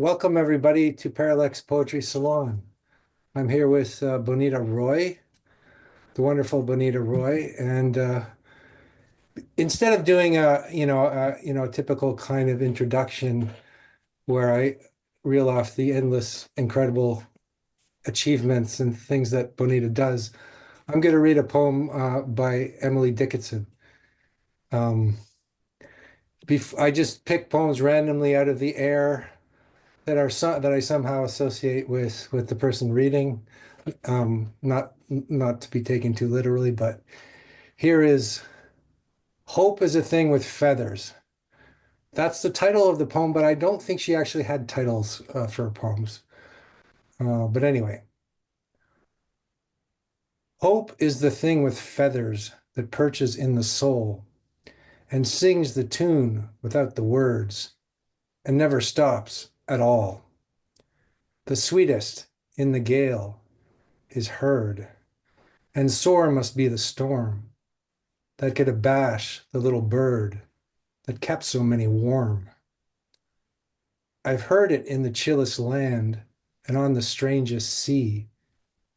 Welcome everybody to Parallax Poetry Salon. I'm here with Bonnitta Roy, the wonderful Bonnitta Roy, and instead of doing a typical kind of introduction where I reel off the endless, incredible achievements and things that Bonnitta does, I'm going to read a poem by Emily Dickinson. I just pick poems randomly out of the air that I somehow associate with the person reading. Not to be taken too literally, but here is Hope is a Thing with Feathers. That's the title of the poem, but I don't think she actually had titles for her poems. But anyway, hope is the thing with feathers that perches in the soul and sings the tune without the words and never stops at all. The sweetest in the gale is heard, and sore must be the storm that could abash the little bird that kept so many warm. I've heard it in the chillest land and on the strangest sea,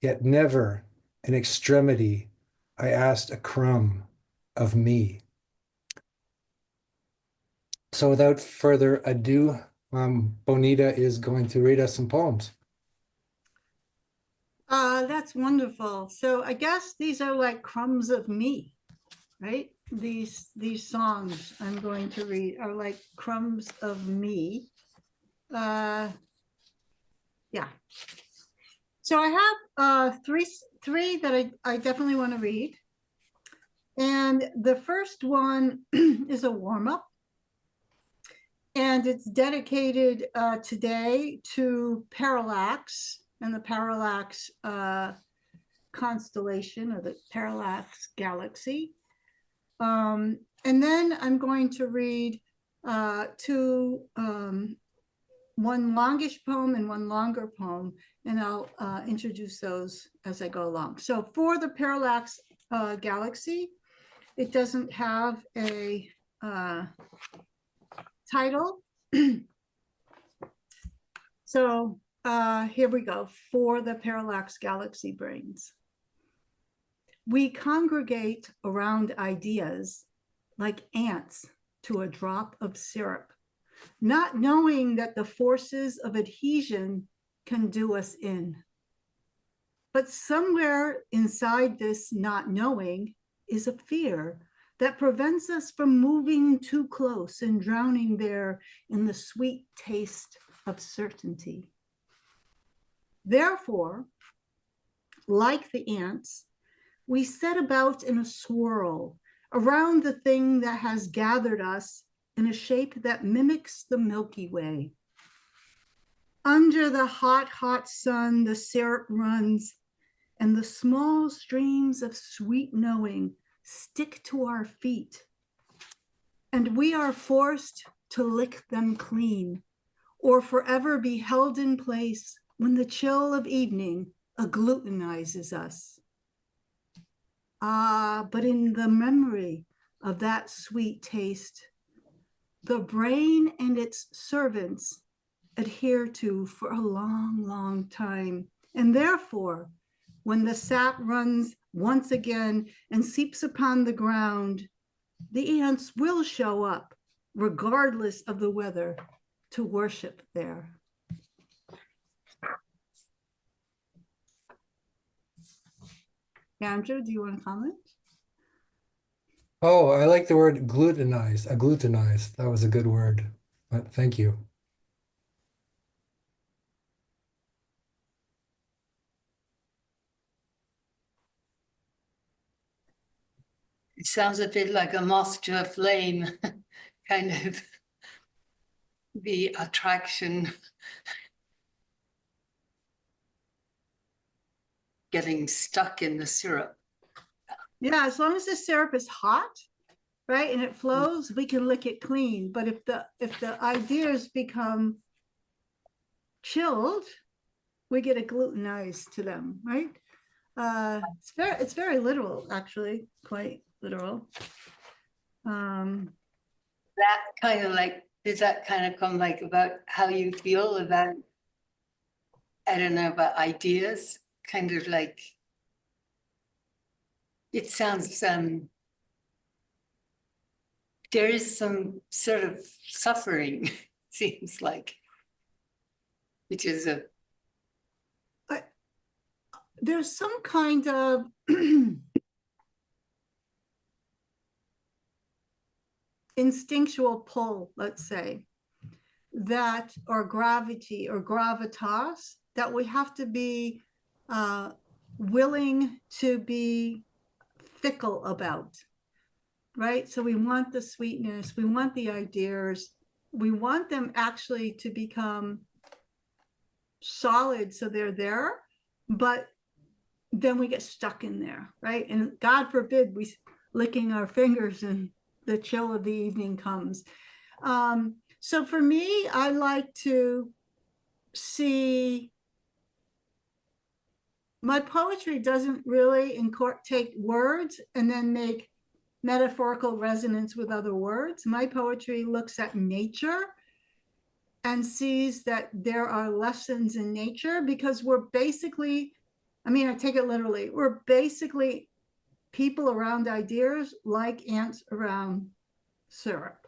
yet never in extremity I asked a crumb of me. So without further ado, Bonnitta is going to read us some poems. That's wonderful. So I guess these are like crumbs of me, right? These songs I'm going to read are like crumbs of me. Yeah. So I have three that I definitely want to read. And the first one is a warm-up. And it's dedicated today to Parallax and the Parallax constellation, or the Parallax galaxy. And then I'm going to read one longish poem and one longer poem, and I'll introduce those as I go along. So for the Parallax galaxy, it doesn't have a title. So here we go. For the Parallax galaxy brains. We congregate around ideas like ants to a drop of syrup, not knowing that the forces of adhesion can do us in. But somewhere inside this not knowing is a fear that prevents us from moving too close and drowning there in the sweet taste of certainty. Therefore, like the ants, we set about in a swirl around the thing that has gathered us in a shape that mimics the Milky Way. Under the hot, hot sun, the syrup runs, and the small streams of sweet knowing stick to our feet, and we are forced to lick them clean or forever be held in place when the chill of evening agglutinizes us. But in the memory of that sweet taste, the brain and its servants adhere to for a long, long time, and therefore, when the sap runs once again and seeps upon the ground, the ants will show up, regardless of the weather, to worship there. Andrew, do you want to comment? Oh, I like the word glutenized. Agglutinized. That was a good word. But thank you. It sounds a bit like a moth to a flame, kind of the attraction, getting stuck in the syrup. Yeah, as long as the syrup is hot, right, and it flows, we can lick it clean. But if the ideas become chilled, we get agglutinized to them, right? It's very literal, actually, quite literal. That kind of like does that kind of come like about how you feel about, I don't know, about ideas? Kind of like, it sounds, there is some sort of suffering, seems like, which is a, There's some kind of instinctual pull, let's say, that, or gravity or gravitas, that we have to be willing to be fickle about, right? So we want the sweetness, we want the ideas, we want them actually to become solid so they're there, but then we get stuck in there, right? And God forbid we licking our fingers and the chill of the evening comes. So for me, I like to see, my poetry doesn't really take words and then make metaphorical resonance with other words. My poetry looks at nature and sees that there are lessons in nature, because we're basically, I mean, I take it literally, we're basically people around ideas like ants around syrup.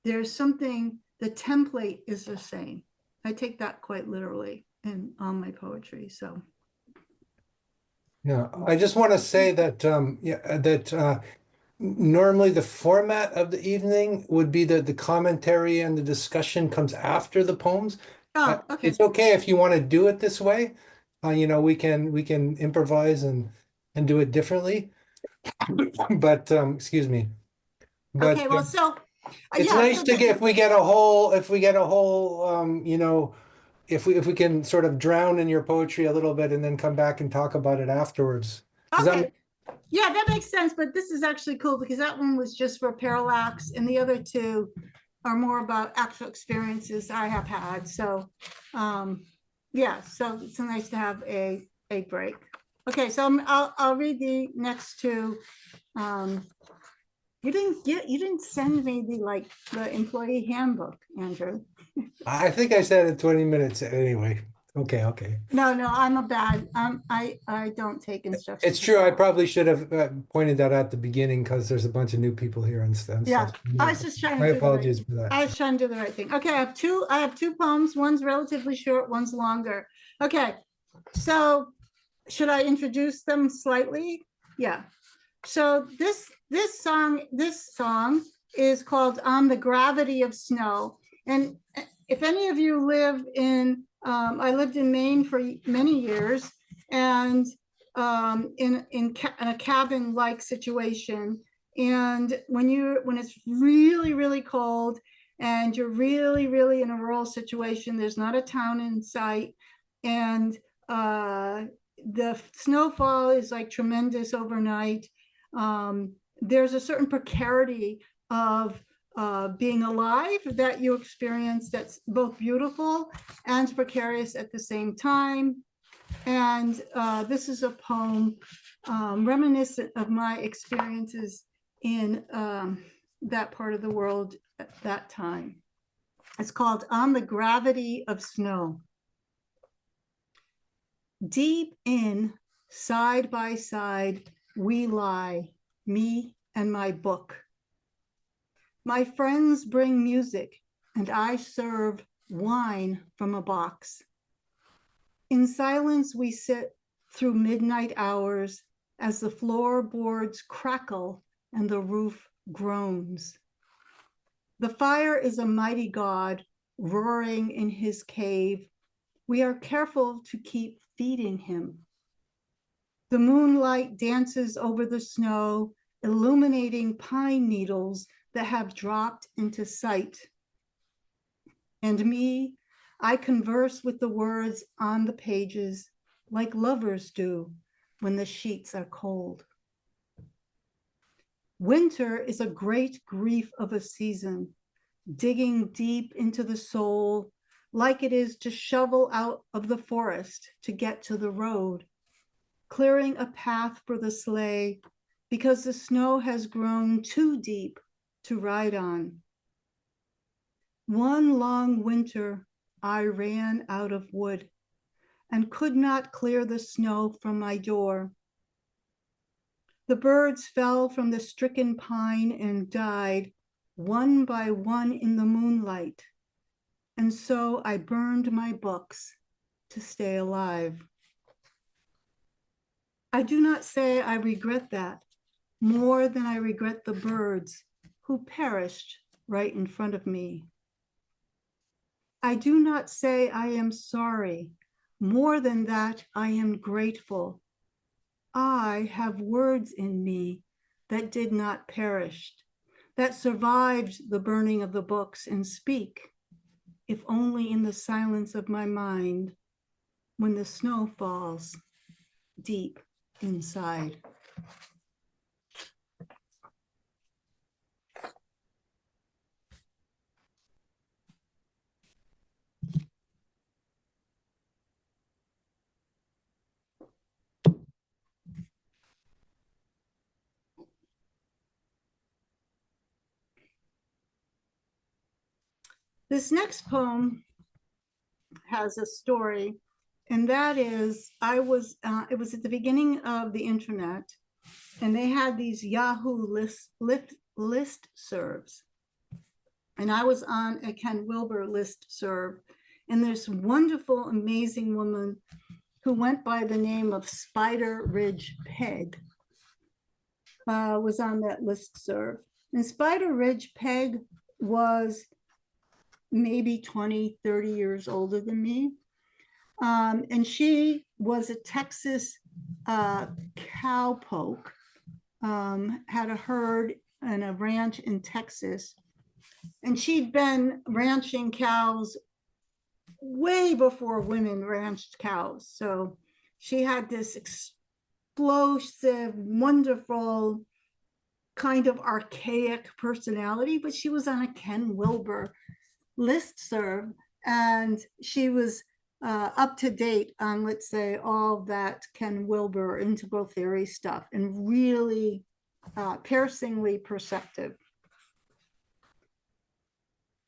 There's something, the template is the same. I take that quite literally in all my poetry. So Yeah, I just want to say that normally the format of the evening would be that the commentary and the discussion comes after the poems. oh, okay. It's okay if you want to do it this way. We can improvise and do it differently. But excuse me. But Okay, well, so it's yeah, nice so to get, if we get a whole if we can sort of drown in your poetry a little bit and then come back and talk about it afterwards. Does that okay. Yeah, that makes sense, but this is actually cool because that one was just for Parallax and the other two are more about actual experiences I have had. So yeah, so it's nice to have a break. Okay, so I'll read the next two. You didn't send me the employee handbook, Andrew. I think I said it 20 minutes anyway. Okay. No, I'm a bad, I don't take instructions. It's true. I probably should have pointed that out at the beginning because there's a bunch of new people here and stuff. Yeah, I was just trying to My do the right apologies thing. for that. I was trying to do the right thing. Okay, I have two poems. One's relatively short, one's longer. Okay, so should I introduce them slightly? Yeah. So this song is called "On the Gravity of Snow." And if any of you live in, I lived in Maine for many years, and in a cabin-like situation. And when it's really, really cold and you're really, really in a rural situation, there's not a town in sight, and the snowfall is like tremendous overnight. There's a certain precarity of being alive that you experience that's both beautiful and precarious at the same time. And this is a poem reminiscent of my experiences in that part of the world at that time. It's called "On the Gravity of Snow." Deep in, side by side, we lie, me and my book. My friends bring music, and I serve wine from a box. In silence, we sit through midnight hours as the floorboards crackle and the roof groans. The fire is a mighty god roaring in his cave. We are careful to keep feeding him. The moonlight dances over the snow, illuminating pine needles that have dropped into sight. And me, I converse with the words on the pages like lovers do when the sheets are cold. Winter is a great grief of a season, digging deep into the soul, like it is to shovel out of the forest to get to the road, clearing a path for the sleigh because the snow has grown too deep to ride on. One long winter, I ran out of wood and could not clear the snow from my door. The birds fell from the stricken pine and died one by one in the moonlight. And so I burned my books to stay alive. I do not say I regret that more than I regret the birds who perished right in front of me. I do not say I am sorry more than that I am grateful. I have words in me that did not perish, that survived the burning of the books and speak, if only in the silence of my mind when the snow falls deep inside. This next poem has a story, and that is it was at the beginning of the internet, and they had these Yahoo list serves. And I was on a Ken Wilber list serve, and this wonderful, amazing woman who went by the name of Spider Ridge Peg was on that list serve. And Spider Ridge Peg was maybe 20, 30 years older than me. And she was a Texas cowpoke, had a herd and a ranch in Texas. And she'd been ranching cows way before women ranched cows. So she had this explosive, wonderful, kind of archaic personality, but she was on a Ken Wilber listserv, and she was up to date on, let's say, all that Ken Wilber integral theory stuff, and really piercingly perceptive.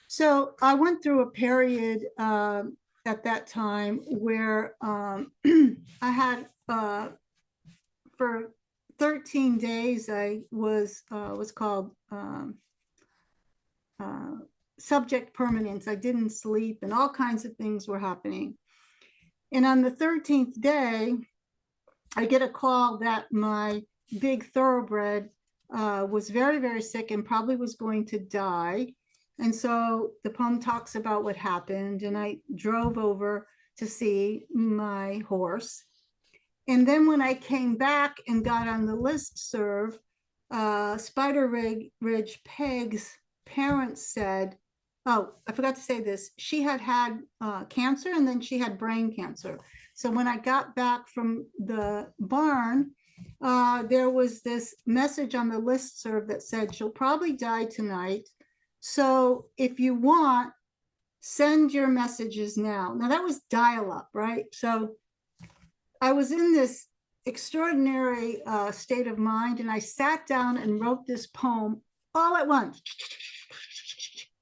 So I went through a period at that time where I had for 13 days I was what's called subject permanence. I didn't sleep, and all kinds of things were happening. And on the 13th day, I get a call that my big thoroughbred was very, very sick and probably was going to die. And so the poem talks about what happened, and I drove over to see my horse. And then when I came back and got on the listserv, Spider Ridge Peg's parents said, oh, I forgot to say this, she had cancer, and then she had brain cancer. So when I got back from the barn, there was this message on the listserv that said, she'll probably die tonight. So if you want, send your messages now. Now that was dial-up, right? So I was in this extraordinary state of mind, and I sat down and wrote this poem all at once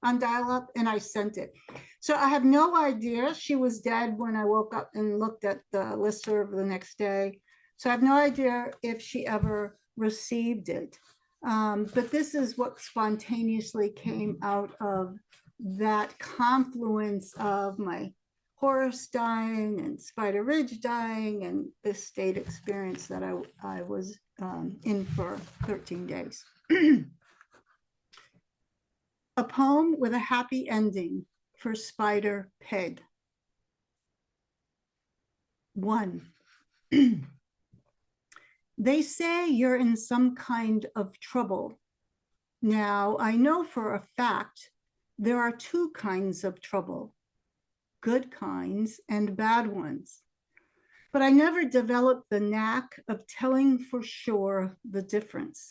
on dial-up, and I sent it. So I have no idea. She was dead when I woke up and looked at the listserv the next day. So I have no idea if she ever received it. But this is what spontaneously came out of that confluence of my horse dying and Spider Ridge dying and this state experience that I was in for 13 days. A poem with a happy ending for Spider Peg. 1. They say you're in some kind of trouble. Now, I know for a fact there are 2 kinds of trouble, good kinds and bad ones. But I never developed the knack of telling for sure the difference.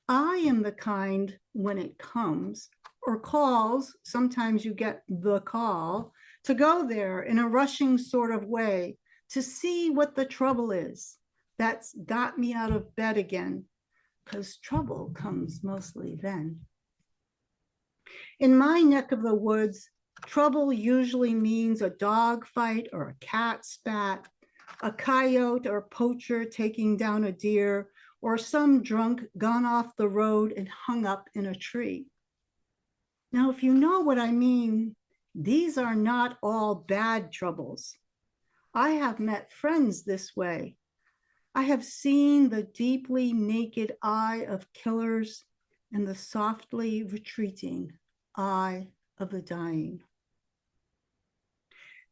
I am the kind, when it comes, or calls, sometimes you get the call, to go there in a rushing sort of way to see what the trouble is that's got me out of bed again, because trouble comes mostly then. In my neck of the woods, trouble usually means a dog fight or a cat spat, a coyote or poacher taking down a deer, or some drunk gone off the road and hung up in a tree. Now, if you know what I mean, these are not all bad troubles. I have met friends this way. I have seen the deeply naked eye of killers and the softly retreating eye of the dying.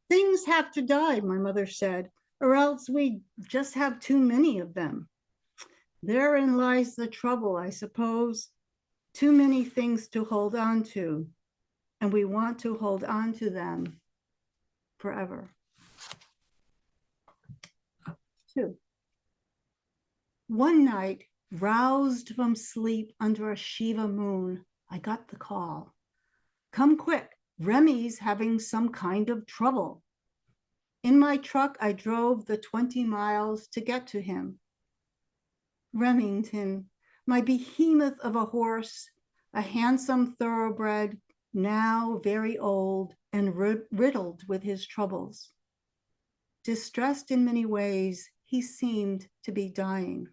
Things have to die, my mother said, or else we just have too many of them. Therein lies the trouble, I suppose. Too many things to hold on to, and we want to hold on to them forever. 2. One night, roused from sleep under a Shiva moon, I got the call. Come quick, Remy's having some kind of trouble. In my truck, I drove the 20 miles to get to him. Remington, my behemoth of a horse, a handsome thoroughbred, now very old and riddled with his troubles. Distressed in many ways, he seemed to be dying.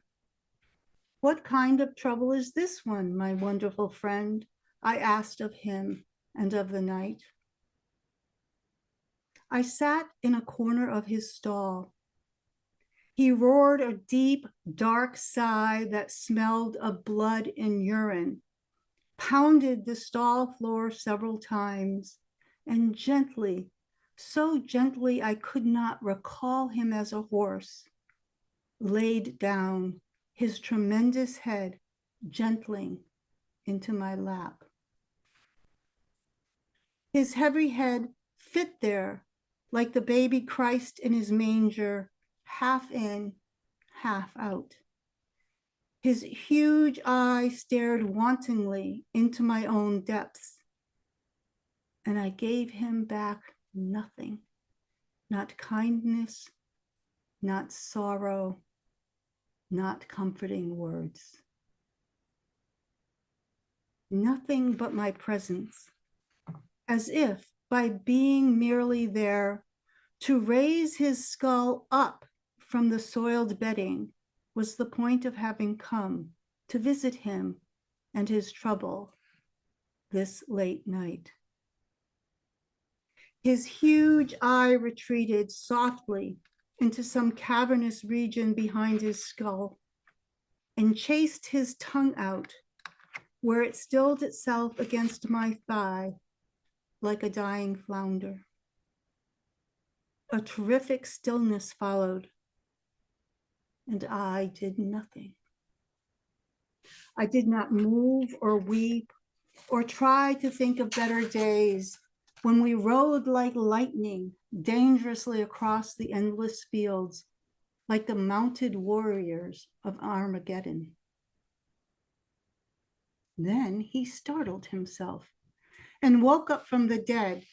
What kind of trouble is this one, my wonderful friend? I asked of him and of the night. I sat in a corner of his stall. He roared a deep, dark sigh that smelled of blood and urine, pounded the stall floor several times, and gently, so gently I could not recall him as a horse, laid down, his tremendous head gentling into my lap. His heavy head fit there like the baby Christ in his manger, half in, half out. His huge eye stared wantonly into my own depths, and I gave him back nothing, not kindness, not sorrow, not comforting words. Nothing but my presence, as if by being merely there, to raise his skull up from the soiled bedding was the point of having come to visit him and his trouble this late night. His huge eye retreated softly into some cavernous region behind his skull and chased his tongue out, where it stilled itself against my thigh like a dying flounder. A terrific stillness followed, and I did nothing. I did not move or weep or try to think of better days when we rode like lightning dangerously across the endless fields like the mounted warriors of Armageddon. Then he startled himself and woke up from the dead,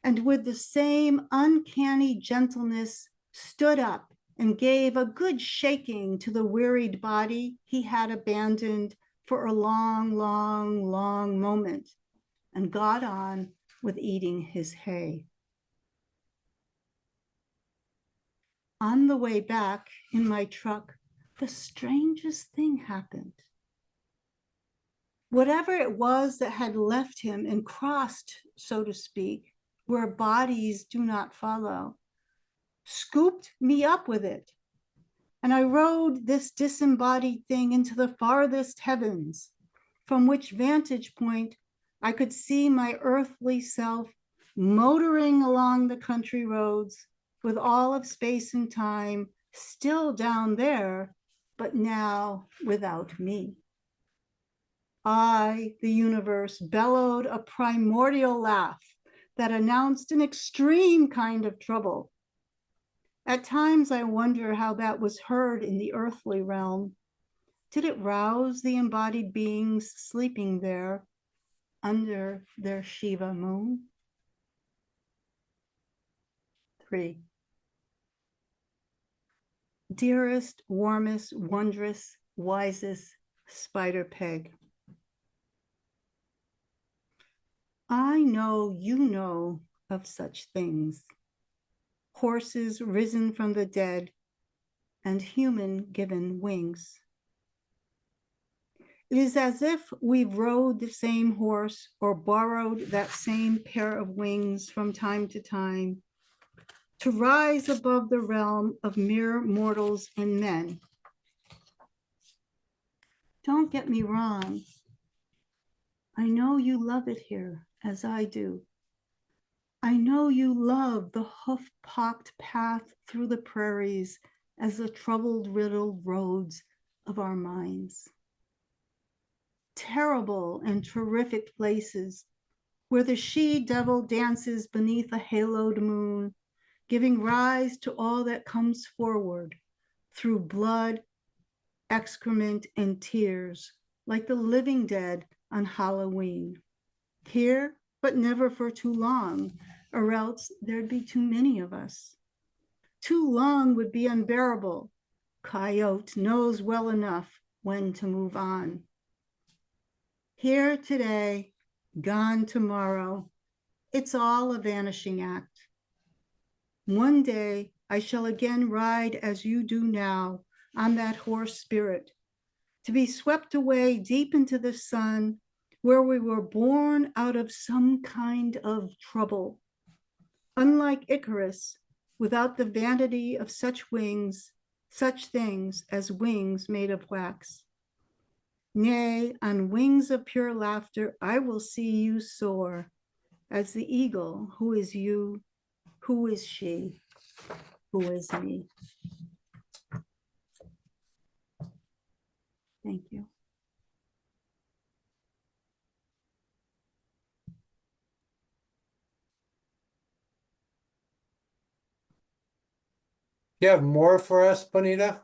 and with the same uncanny gentleness stood up and gave a good shaking to the wearied body he had abandoned for a long, long, long moment, and got on with eating his hay. On the way back in my truck, the strangest thing happened. Whatever it was that had left him and crossed, so to speak, where bodies do not follow, scooped me up with it. And I rode this disembodied thing into the farthest heavens, from which vantage point I could see my earthly self motoring along the country roads with all of space and time still down there, but now without me. I, the universe, bellowed a primordial laugh that announced an extreme kind of trouble. At times, I wonder how that was heard in the earthly realm. Did it rouse the embodied beings sleeping there under their Shiva moon? 3. Dearest, warmest, wondrous, wisest Spider Peg, I know you know of such things. Horses risen from the dead and human given wings. It is as if we rode the same horse or borrowed that same pair of wings from time to time to rise above the realm of mere mortals and men. Don't get me wrong. I know you love it here as I do. I know you love the hoof-pocked path through the prairies as the troubled, riddled roads of our minds. Terrible and terrific places where the she-devil dances beneath a haloed moon, giving rise to all that comes forward through blood, excrement, and tears, like the living dead on Halloween. Here, but never for too long, or else there'd be too many of us. Too long would be unbearable. Coyote knows well enough when to move on. Here today, gone tomorrow, it's all a vanishing act. One day I shall again ride as you do now on that horse spirit, to be swept away deep into the sun, where we were born out of some kind of trouble. Unlike Icarus, without the vanity of such wings, such things as wings made of wax. Nay, on wings of pure laughter, I will see you soar, as the eagle, who is you, who is she, who is me. Thank you. You have more for us, Bonita?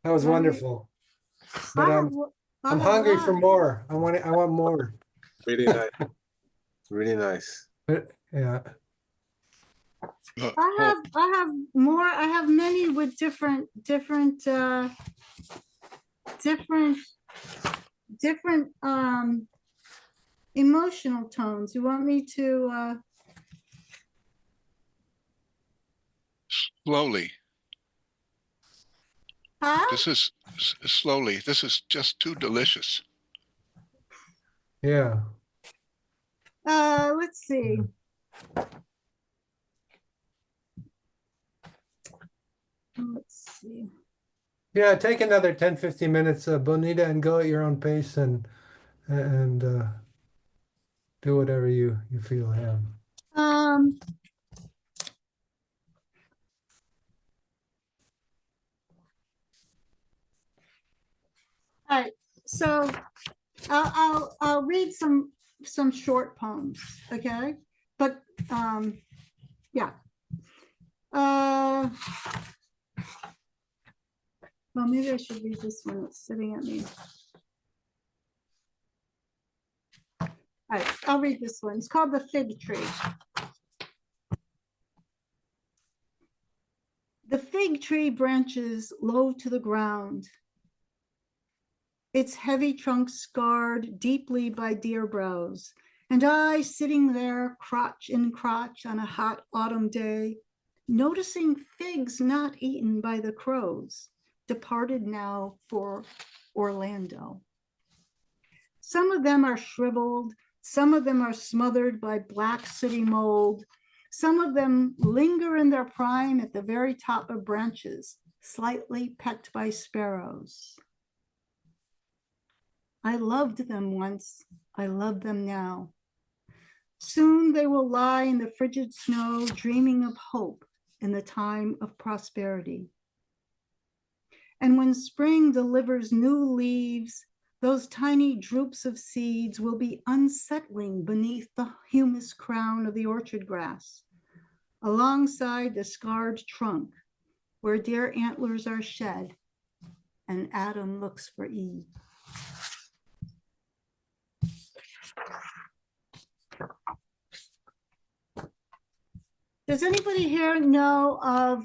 That was I- wonderful. But I I'm have hungry for lots. more. I want more. Really nice. Really nice. But yeah. I have more. I have many with different emotional tones. You want me to Slowly. huh? This is slowly. This is just too delicious. Yeah. Let's see. Let's see. Yeah, take another 10, 15 minutes, Bonita, and go at your own pace and do whatever you feel. Yeah. Um, all right. So I'll read some short poems, okay? But yeah. Well, maybe I should read this one that's sitting at me. All right, I'll read this one. It's called The Fig Tree. The fig tree branches low to the ground, its heavy trunk scarred deeply by deer browse, and I sitting there crotch in crotch on a hot autumn day, noticing figs not eaten by the crows, departed now for Orlando. Some of them are shriveled, some of them are smothered by black sooty mold, some of them linger in their prime at the very top of branches, slightly pecked by sparrows. I loved them once, I love them now. Soon they will lie in the frigid snow, dreaming of hope in the time of prosperity. And when spring delivers new leaves, those tiny droops of seeds will be unsettling beneath the humus crown of the orchard grass, alongside the scarred trunk where deer antlers are shed and Adam looks for Eve. Does anybody here know of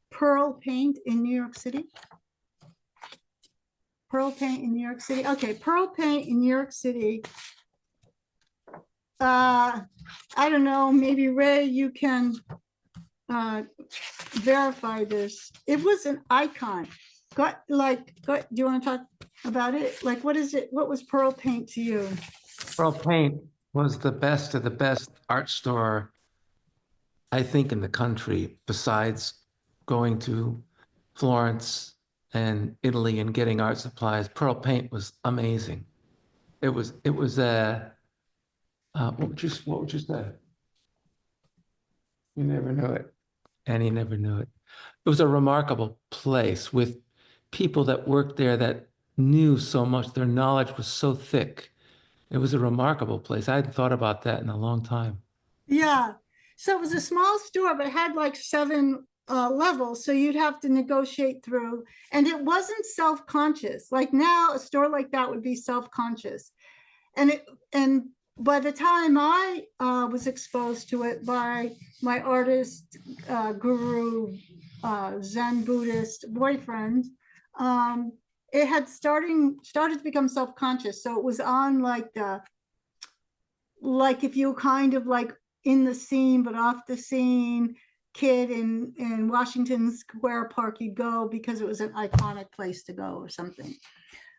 pearl paint in New York City? Pearl paint in New York City. Okay, pearl paint in New York City. I don't know, maybe Ray, you can verify this. It was an icon. Do you want to talk about it? Like, what is it? What was pearl paint to you? Pearl Paint was the best of the best art store, I think, in the country, besides going to Florence and Italy and getting art supplies. Pearl Paint was amazing. It was what would you say? You never knew it. And he never knew it. It was a remarkable place with people that worked there that knew so much. Their knowledge was so thick. It was a remarkable place. I hadn't thought about that in a long time. Yeah. So it was a small store, but it had like 7 levels. So you'd have to negotiate through, and it wasn't self-conscious. Like now, a store like that would be self-conscious. And by the time I was exposed to it by my artist, guru, Zen Buddhist boyfriend, it had started to become self-conscious. So it was on like if you kind of like in the scene but off the scene kid in Washington Square Park, you'd go because it was an iconic place to go or something.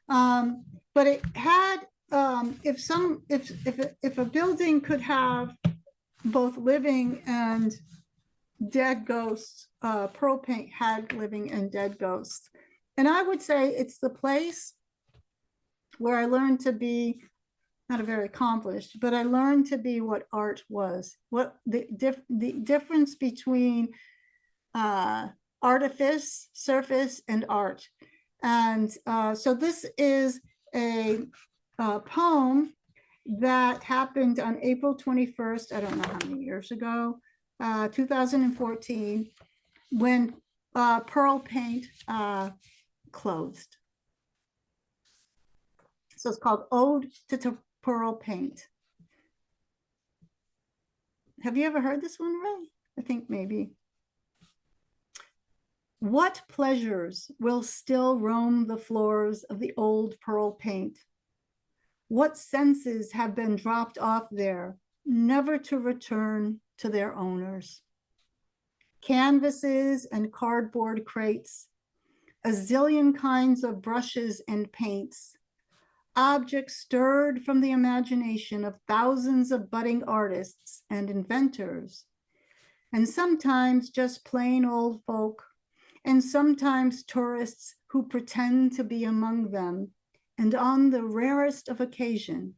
But it had if a building could have both living and dead ghosts, Pearl Paint had living and dead ghosts. And I would say it's the place where I learned to be not a very accomplished, but I learned to be what art was, what the difference between artifice, surface, and art. And so this is a poem that happened on April 21st, I don't know how many years ago, 2014, when Pearl Paint closed. So it's called Ode to Pearl Paint. Have you ever heard this one, Ray? I think maybe. What pleasures will still roam the floors of the old Pearl Paint? What senses have been dropped off there, never to return to their owners? Canvases and cardboard crates, a zillion kinds of brushes and paints, objects stirred from the imagination of thousands of budding artists and inventors, and sometimes just plain old folk, and sometimes tourists who pretend to be among them, and on the rarest of occasion,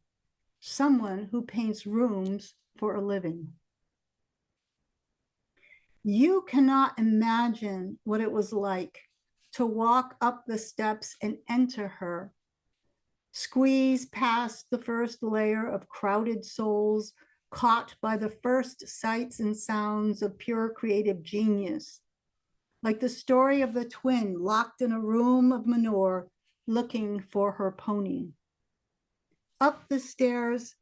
someone who paints rooms for a living. You cannot imagine what it was like to walk up the steps and enter her, squeeze past the first layer of crowded souls caught by the first sights and sounds of pure creative genius, like the story of the twin locked in a room of manure looking for her pony. Up the stairs,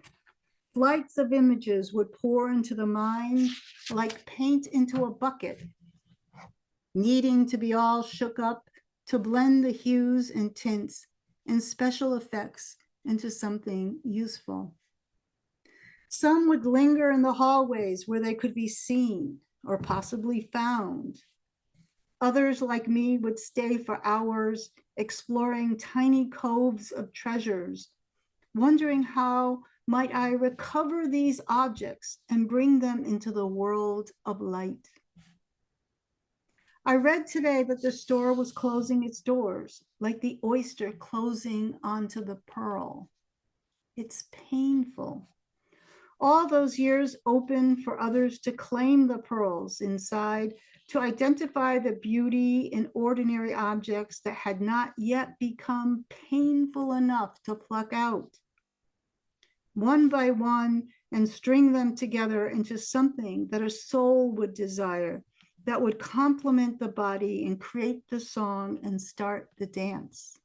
flights of images would pour into the mind like paint into a bucket, needing to be all shook up to blend the hues and tints and special effects into something useful. Some would linger in the hallways where they could be seen or possibly found. Others, like me, would stay for hours exploring tiny coves of treasures, wondering how might I recover these objects and bring them into the world of light. I read today that the store was closing its doors, like the oyster closing onto the pearl. It's painful. All those years open for others to claim the pearls inside, to identify the beauty in ordinary objects that had not yet become painful enough to pluck out, one by one, and string them together into something that a soul would desire, that would complement the body and create the song and start the dance.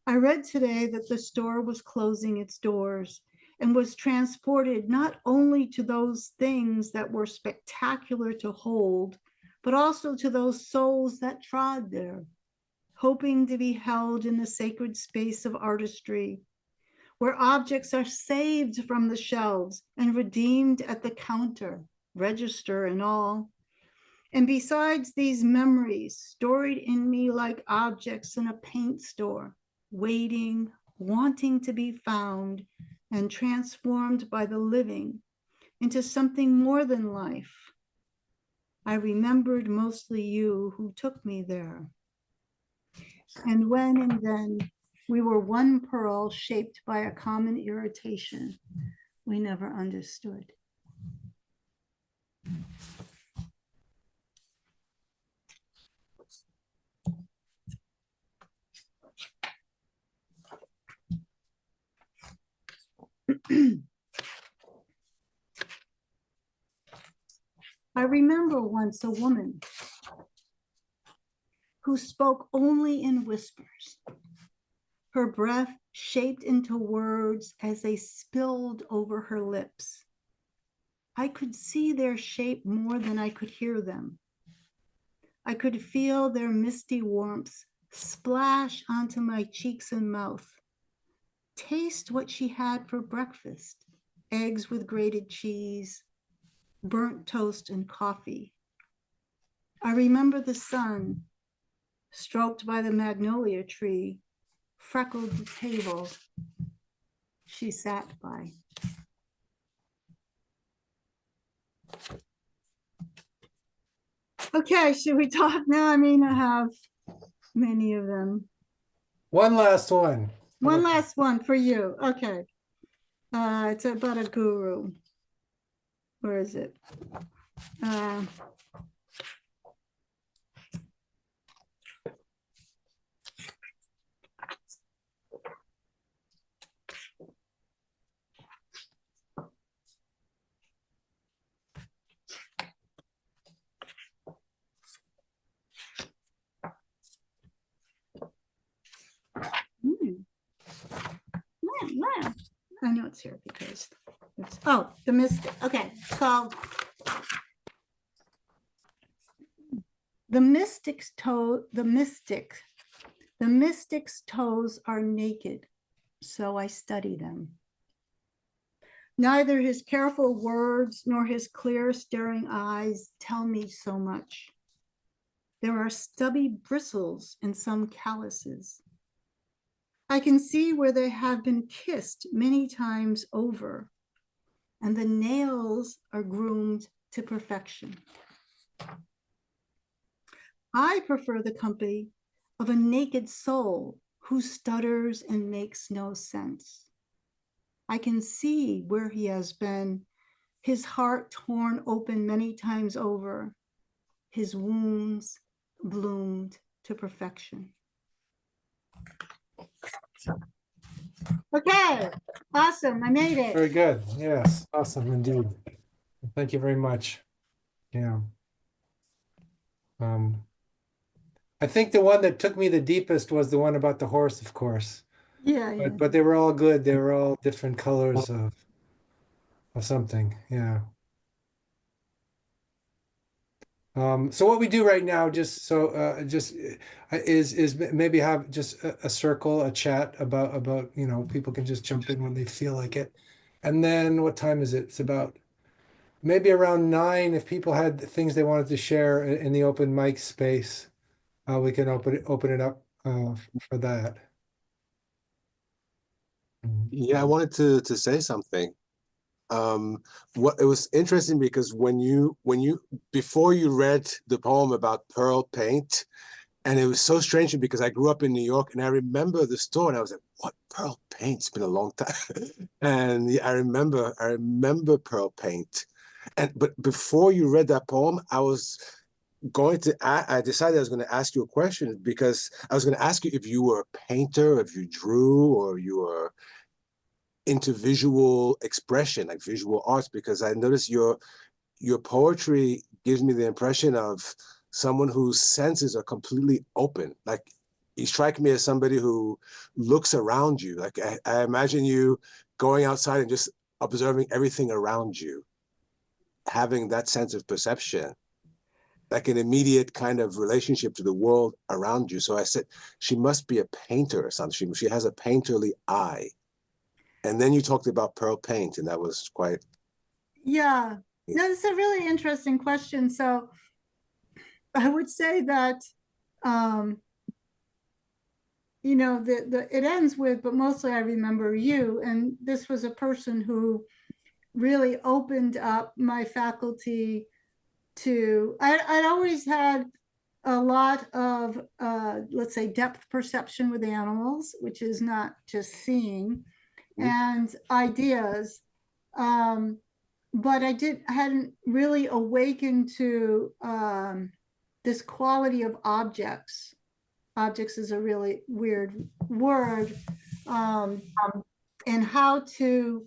I read today that the store was closing its doors and was transported not only to those things that were spectacular to hold, but also to those souls that trod there, hoping to be held in the sacred space of artistry, where objects are saved from the shelves and redeemed at the counter, register and all. And besides these memories, storied in me like objects in a paint store, waiting, wanting to be found, and transformed by the living into something more than life. I remembered mostly you who took me there. And when and then we were one pearl shaped by a common irritation we never understood. I remember once a woman who spoke only in whispers, her breath shaped into words as they spilled over her lips. I could see their shape more than I could hear them. I could feel their misty warmth splash onto my cheeks and mouth. Taste what she had for breakfast: eggs with grated cheese, burnt toast and coffee. I remember the sun, stroked by the magnolia tree, freckled the table she sat by. Okay, should we talk now? I mean, I have many of them. One last one. One last one for you. Okay. It's about a guru. Where is it? I know it's here because it's, oh, the mystic. Okay, it's called The Mystic's Toe. The mystic's toes are naked, so I study them. Neither his careful words nor his clear staring eyes tell me so much. There are stubby bristles and some calluses. I can see where they have been kissed many times over, and the nails are groomed to perfection. I prefer the company of a naked soul who stutters and makes no sense. I can see where he has been, his heart torn open many times over, his wounds bloomed to perfection. Okay, awesome. I made it. Very good. Yes, awesome indeed. Thank you very much. Yeah. I think the one that took me the deepest was the one about the horse, of course. Yeah. But they were all good. They were all different colors of something. Yeah. So what we do right now, is maybe have just a circle, a chat about people can just jump in when they feel like it. And then what time is it? It's about maybe around 9. If people had things they wanted to share in the open mic space, we can open it up for that. Yeah, I wanted to say something. What it was interesting because when you before you read the poem about pearl paint, and it was so strange because I grew up in New York and I remember the store and I was like, what, pearl paint? It's been a long time. And yeah, I remember pearl paint. But before you read that poem, I decided I was going to ask you a question because I was going to ask you if you were a painter, if you drew, or you were into visual expression, like visual arts, because I noticed your poetry gives me the impression of someone whose senses are completely open. Like you strike me as somebody who looks around you. Like I imagine you going outside and just observing everything around you, having that sense of perception. like an immediate kind of relationship to the world around you. So I said, she must be a painter or something. She has a painterly eye. And then you talked about pearl paint, and that was quite. Yeah, no, it's a really interesting question. So I would say that, you know, it ends with, but mostly I remember you. And this was a person who really opened up my faculty to, I'd always had a lot of, let's say, depth perception with animals, which is not just seeing, and ideas. But I hadn't really awakened to this quality of objects. Objects is a really weird word, and how to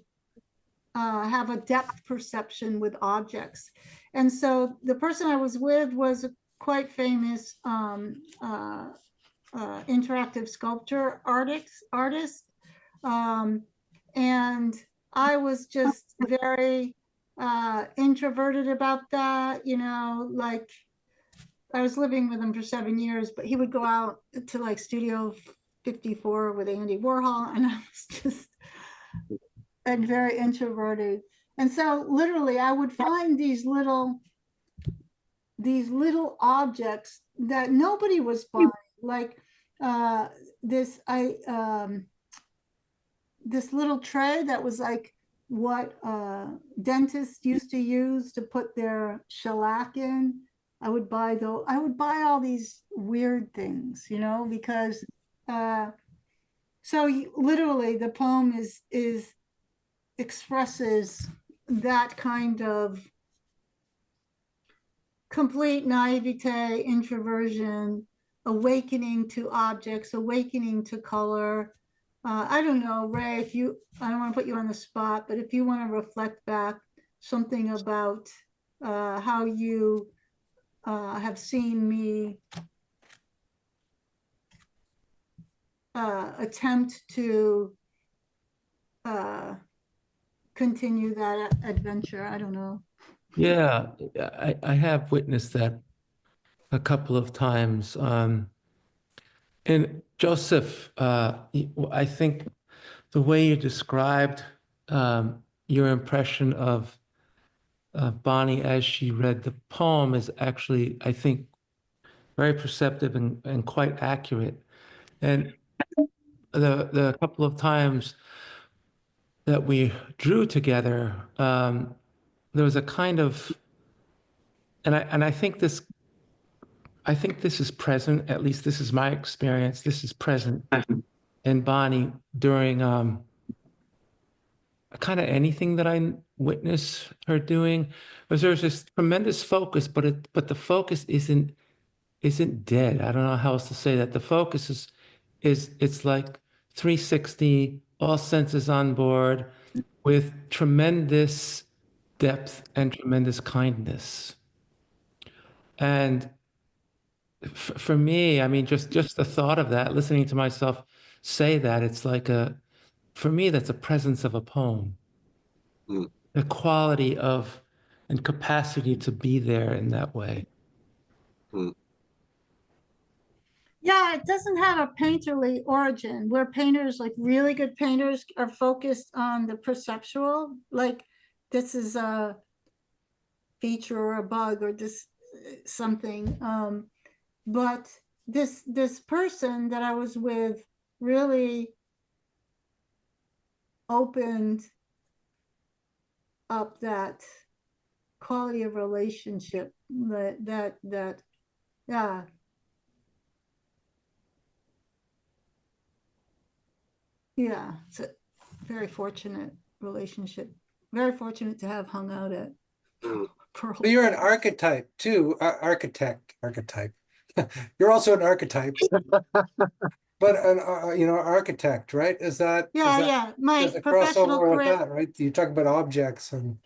have a depth perception with objects. And so the person I was with was a quite famous interactive sculpture artist. And I was just very introverted about that, you know, like I was living with him for 7 years, but he would go out to like Studio 54 with Andy Warhol, and I was just and very introverted. And so literally I would find these little objects that nobody was buying, like this little tray that was like what dentists used to use to put their shellac in. I would buy all these weird things, you know, because so literally the poem is expresses that kind of complete naivete, introversion, awakening to objects, awakening to color. I don't know, Ray, I don't want to put you on the spot, but if you want to reflect back something about how you have seen me attempt to continue that adventure. I don't know. Yeah, I have witnessed that a couple of times. And Joseph, I think the way you described your impression of Bonnie as she read the poem is actually, I think, very perceptive and quite accurate. And the couple of times that we drew together, there was a kind of, and I think this is present, at least this is my experience, this is present in Bonnie during kind of anything that I witness her doing, because there's this tremendous focus, but the focus isn't dead. I don't know how else to say that. The focus is it's like 360, all senses on board, with tremendous depth and tremendous kindness. And for me, I mean, just the thought of that, listening to myself say that, it's like for me, that's a presence of a poem. Mm. The quality of and capacity to be there in that way. Mm. Yeah, it doesn't have a painterly origin where painters, like really good painters, are focused on the perceptual, like this is a feature or a bug or this something. But this person that I was with really opened up that quality of relationship that yeah. Yeah, it's a very fortunate relationship. Very fortunate to have hung out at Pearl. But you're an archetype too, archetype. You're also an archetype, but an architect, right? Yeah. My There's a professional crossover with career. that, right? You talk about objects and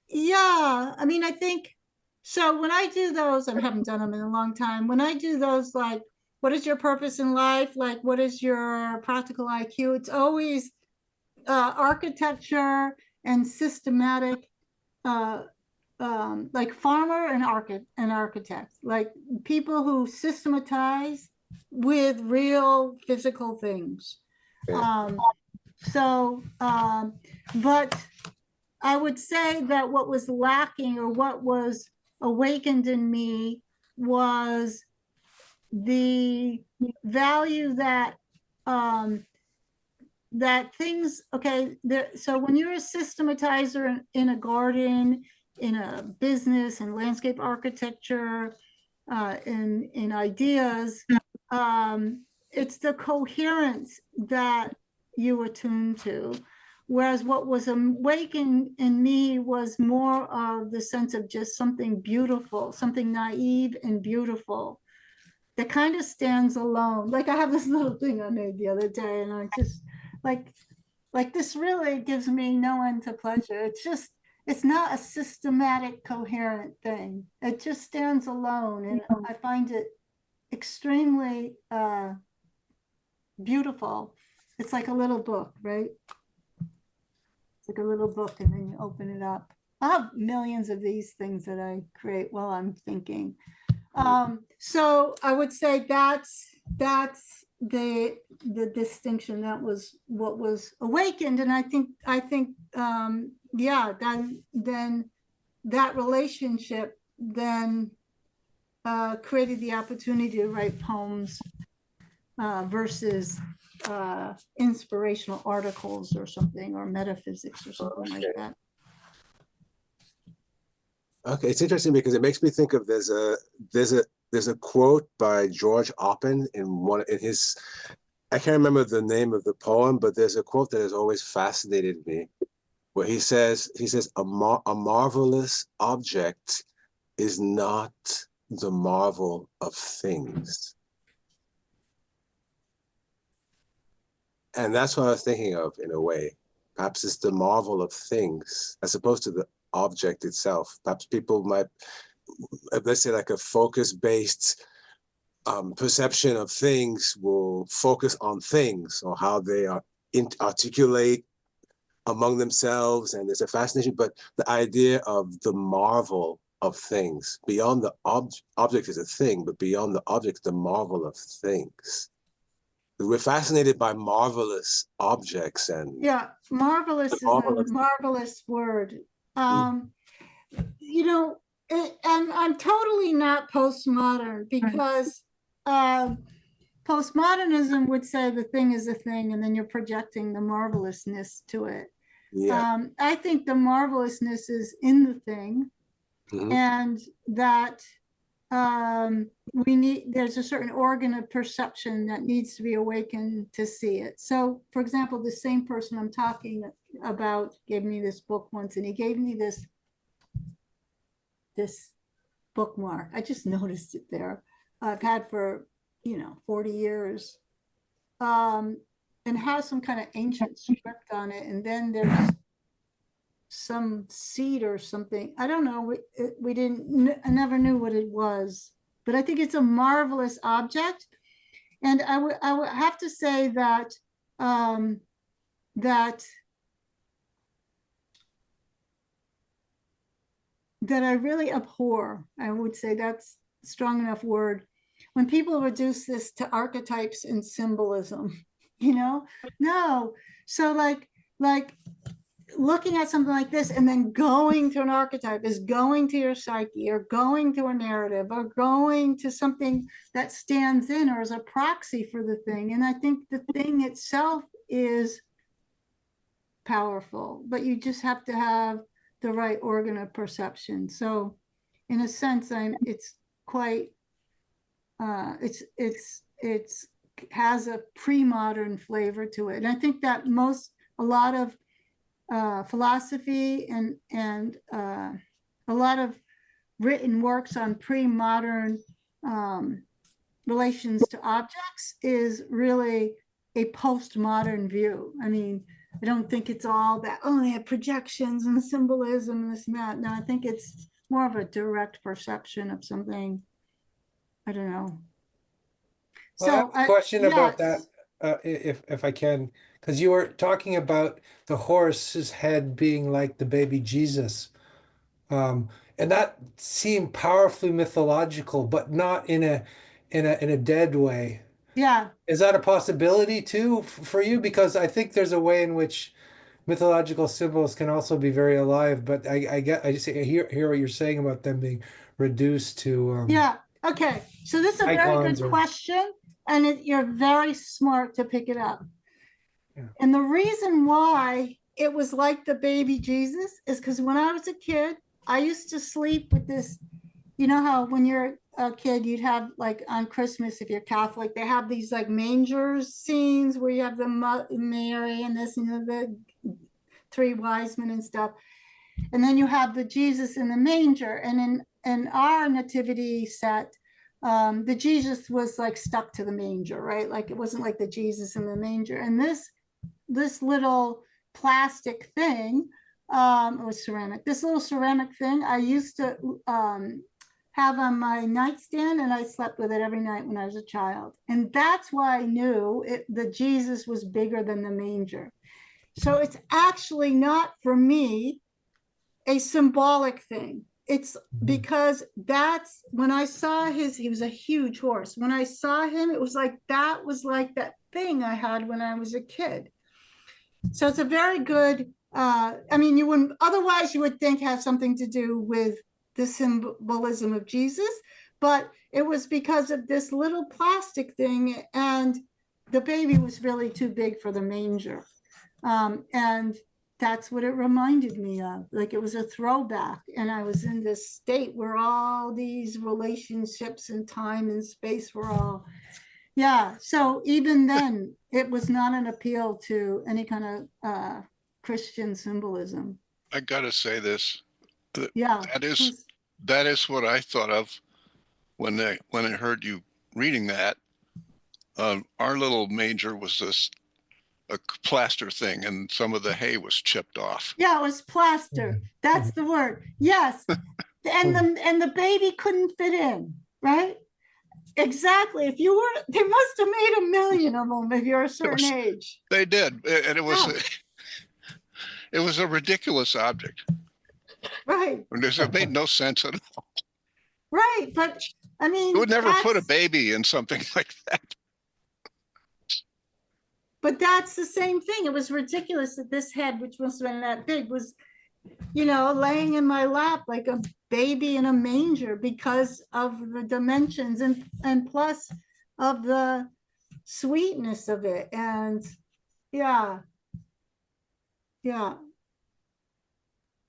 Yeah, I mean, I think so. When I do those, I haven't done them in a long time. When I do those, like, what is your purpose in life? Like, what is your practical IQ? It's always architecture and systematic like farmer and architect, like people who systematize with real physical things. Yeah. But I would say that what was lacking or what was awakened in me was the value that that things, okay, there, so when you're a systematizer in a garden, in a business, in landscape architecture, in ideas, it's the coherence that you attune to. Whereas what was awakened in me was more of the sense of just something beautiful, something naive and beautiful that kind of stands alone. Like I have this little thing I made the other day, and I just like this really gives me no end to pleasure. It's not a systematic, coherent thing. It just stands alone, and I find it extremely beautiful. It's like a little book, right? It's like a little book, and then you open it up. I have millions of these things that I create while I'm thinking. So I would say that's the distinction. That was what was awakened, and I think yeah, then that relationship then created the opportunity to write poems versus inspirational articles or something, or metaphysics or something like that. Okay, it's interesting because it makes me think of there's a quote by George Oppen in his, I can't remember the name of the poem, but there's a quote that has always fascinated me, where he says a marvelous object is not the marvel of things. And that's what I was thinking of in a way. Perhaps it's the marvel of things as opposed to the object itself. Perhaps people might, let's say, like a focus-based perception of things will focus on things or how they are articulate among themselves, and there's a fascination. But the idea of the marvel of things, beyond the object is a thing, but beyond the object, the marvel of things. We're fascinated by marvelous objects, and yeah, marvelous is a marvelous word. You know, I'm totally not postmodern, because postmodernism would say the thing is a thing, and then you're projecting the marvelousness to it. yeah. I think the marvelousness is in the thing, and that there's a certain organ of perception that needs to be awakened to see it. So, for example, the same person I'm talking about gave me this book once, and he gave me this bookmark. I just noticed it there. I've had for 40 years, and has some kind of ancient script on it, and then there's some seed or something. I don't know. I never knew what it was, but I think it's a marvelous object. And I would have to say that that I really abhor. I would say that's a strong enough word. When people reduce this to archetypes and symbolism, no. So like looking at something like this and then going to an archetype is going to your psyche, or going to a narrative, or going to something that stands in or is a proxy for the thing. And I think the thing itself is powerful, but you just have to have the right organ of perception. So in a sense, it's quite it's has a pre-modern flavor to it. And I think that a lot of philosophy and a lot of written works on pre-modern relations to objects is really a postmodern view. I mean, I don't think it's all that, they have projections and symbolism and this and that. No, I think it's more of a direct perception of something. I don't know. Well, I have a question about that, if I can, because you were talking about the horse's head being like the baby Jesus. and that seemed powerfully mythological, but not in a dead way. Yeah. Is that a possibility too for you? Because I think there's a way in which mythological symbols can also be very alive, but I just hear what you're saying about them being reduced to Yeah. Okay. So this is a very icons good or question, and you're very smart to pick it up. Yeah. And the reason why it was like the baby Jesus is because when I was a kid, I used to sleep with this. You know how when you're a kid, you'd have like on Christmas, if you're Catholic, they have these like manger scenes where you have the Mary and this and the three wise men and stuff. And then you have the Jesus in the manger. And in our nativity set, the Jesus was like stuck to the manger, right? Like it wasn't like the Jesus in the manger. And this little plastic thing, it was ceramic. This little ceramic thing I used to have on my nightstand, and I slept with it every night when I was a child. And that's why I knew the Jesus was bigger than the manger. So it's actually not for me a symbolic thing. It's because that's when I saw he was a huge horse. When I saw him, it was like that thing I had when I was a kid. So it's a very good, I mean, you wouldn't, otherwise you would think have something to do with the symbolism of Jesus, but it was because of this little plastic thing, and the baby was really too big for the manger. And that's what it reminded me of. Like it was a throwback. And I was in this state where all these relationships and time and space were all, yeah. So even then, it was not an appeal to any kind of Christian symbolism. I gotta say this. Yeah. That is what I thought of when I heard you reading that. Our little manger was a plaster thing, and some of the hay was chipped off. Yeah, it was plaster. That's the word. Yes. And the baby couldn't fit in, right? Exactly. If you were, they must have made 1 million of them if you're a certain age. They did, and it was Yeah. it was a ridiculous object. Right. It made no sense at all. Right. But I mean, You would never put a baby in something like that. But that's the same thing. It was ridiculous that this head, which must have been that big, was, laying in my lap like a baby in a manger because of the dimensions and plus of the sweetness of it. And yeah.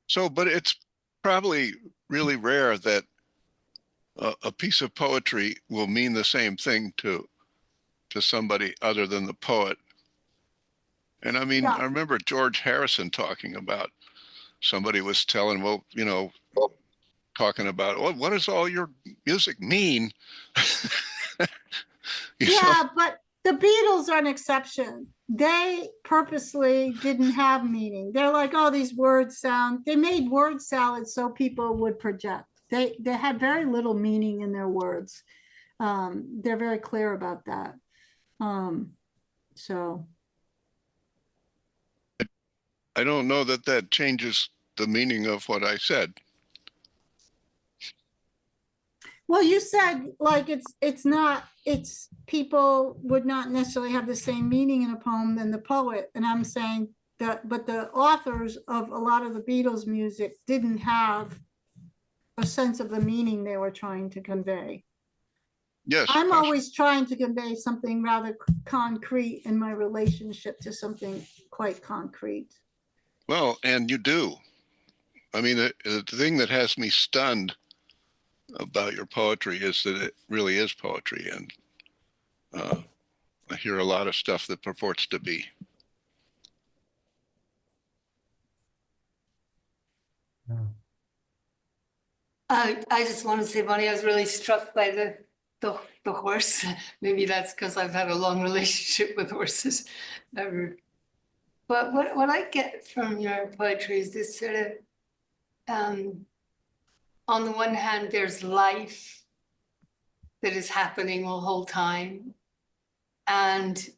So, but it's probably really rare that a piece of poetry will mean the same thing to somebody other than the poet. And I mean, Yeah. I remember George Harrison talking about, somebody was telling, talking about, what does all your music mean? But the Beatles are an exception. They purposely didn't have meaning. They're like, oh, these words sound, they made word salad so people would project. They had very little meaning in their words. They're very clear about that. So I don't know that changes the meaning of what I said. well, you said like it's people would not necessarily have the same meaning in a poem than the poet. And I'm saying that, but the authors of a lot of the Beatles music didn't have a sense of the meaning they were trying to convey. Yes. I'm always trying to convey something rather concrete in my relationship to something quite concrete. Well, and you do. I mean, the thing that has me stunned about your poetry is that it really is poetry. And I hear a lot of stuff that purports to be. I just want to say, Bonnie, I was really struck by the horse. Maybe that's because I've had a long relationship with horses. But what I get from your poetry is this sort of, on the one hand, there's life that is happening the whole time and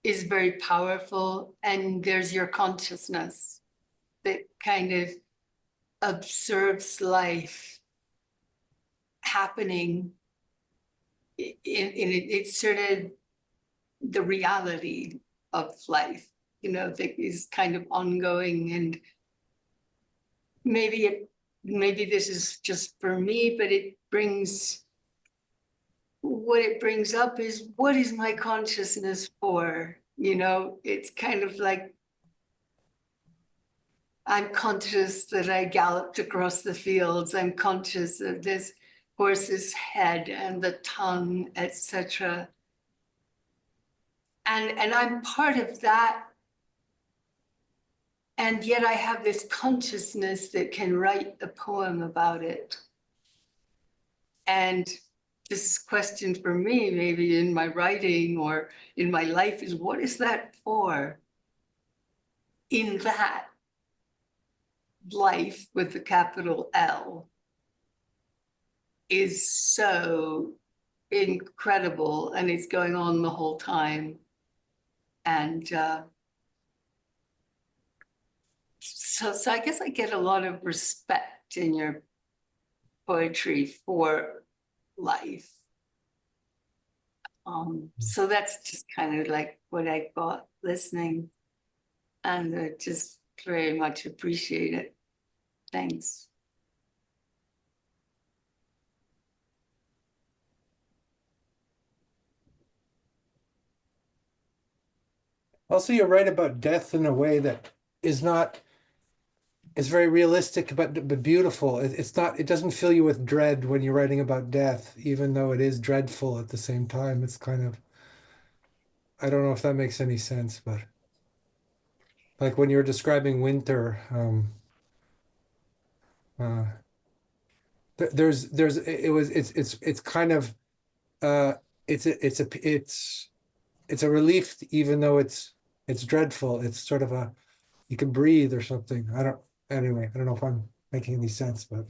is very powerful. And there's your consciousness that kind of observes life happening it's sort of the reality of life, that is kind of ongoing. And maybe this is just for me, but what it brings up is, what is my consciousness for? It's kind of like, I'm conscious that I galloped across the fields. I'm conscious of this horse's head and the tongue, etc. And I'm part of that. And yet I have this consciousness that can write a poem about it. And this question for me, maybe in my writing or in my life, is, what is that for? In that life with the capital L is so incredible, and it's going on the whole time. And so I guess I get a lot of respect in your poetry for life. So that's just kind of like what I got listening, and I just very much appreciate it. Thanks. Also, you're right about death in a way that is not, it's very realistic, but beautiful. It's not, it doesn't fill you with dread when you're writing about death, even though it is dreadful at the same time. It's kind of, I don't know if that makes any sense, but like when you're describing winter, uh, it's kind of, uh, it's a relief, even though it's dreadful. It's sort of a, you can breathe or something. Anyway, I don't know if I'm making any sense, but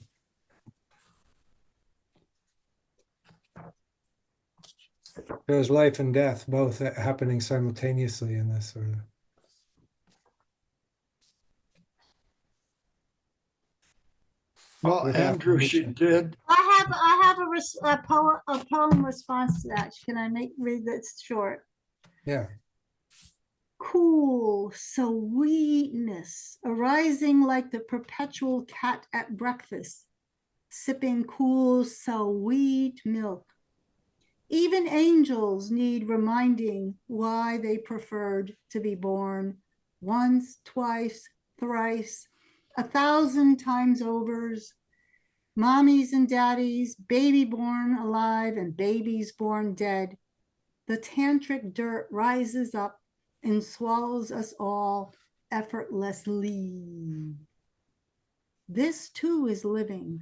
there's life and death both happening simultaneously in this sort of. Well, With Andrew, she affirmation. did. A poem response to that. Can I read that short? Yeah. Cool sweetness arising like the perpetual cat at breakfast, sipping cool sweet milk. Even angels need reminding why they preferred to be born once, twice, thrice, 1,000 times overs. Mommies and daddies, baby born alive and babies born dead. The tantric dirt rises up and swallows us all effortlessly. This too is living.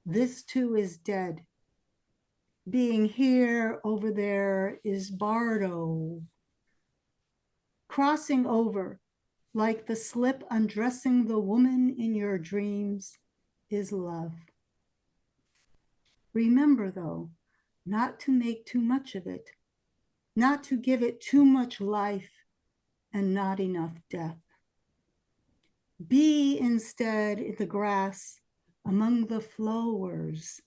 This too is dead. Being here, over there is Bardo. Crossing over, like the slip undressing the woman in your dreams, is love. Remember, though, not to make too much of it, not to give it too much life and not enough death. Be instead in the grass among the flowers,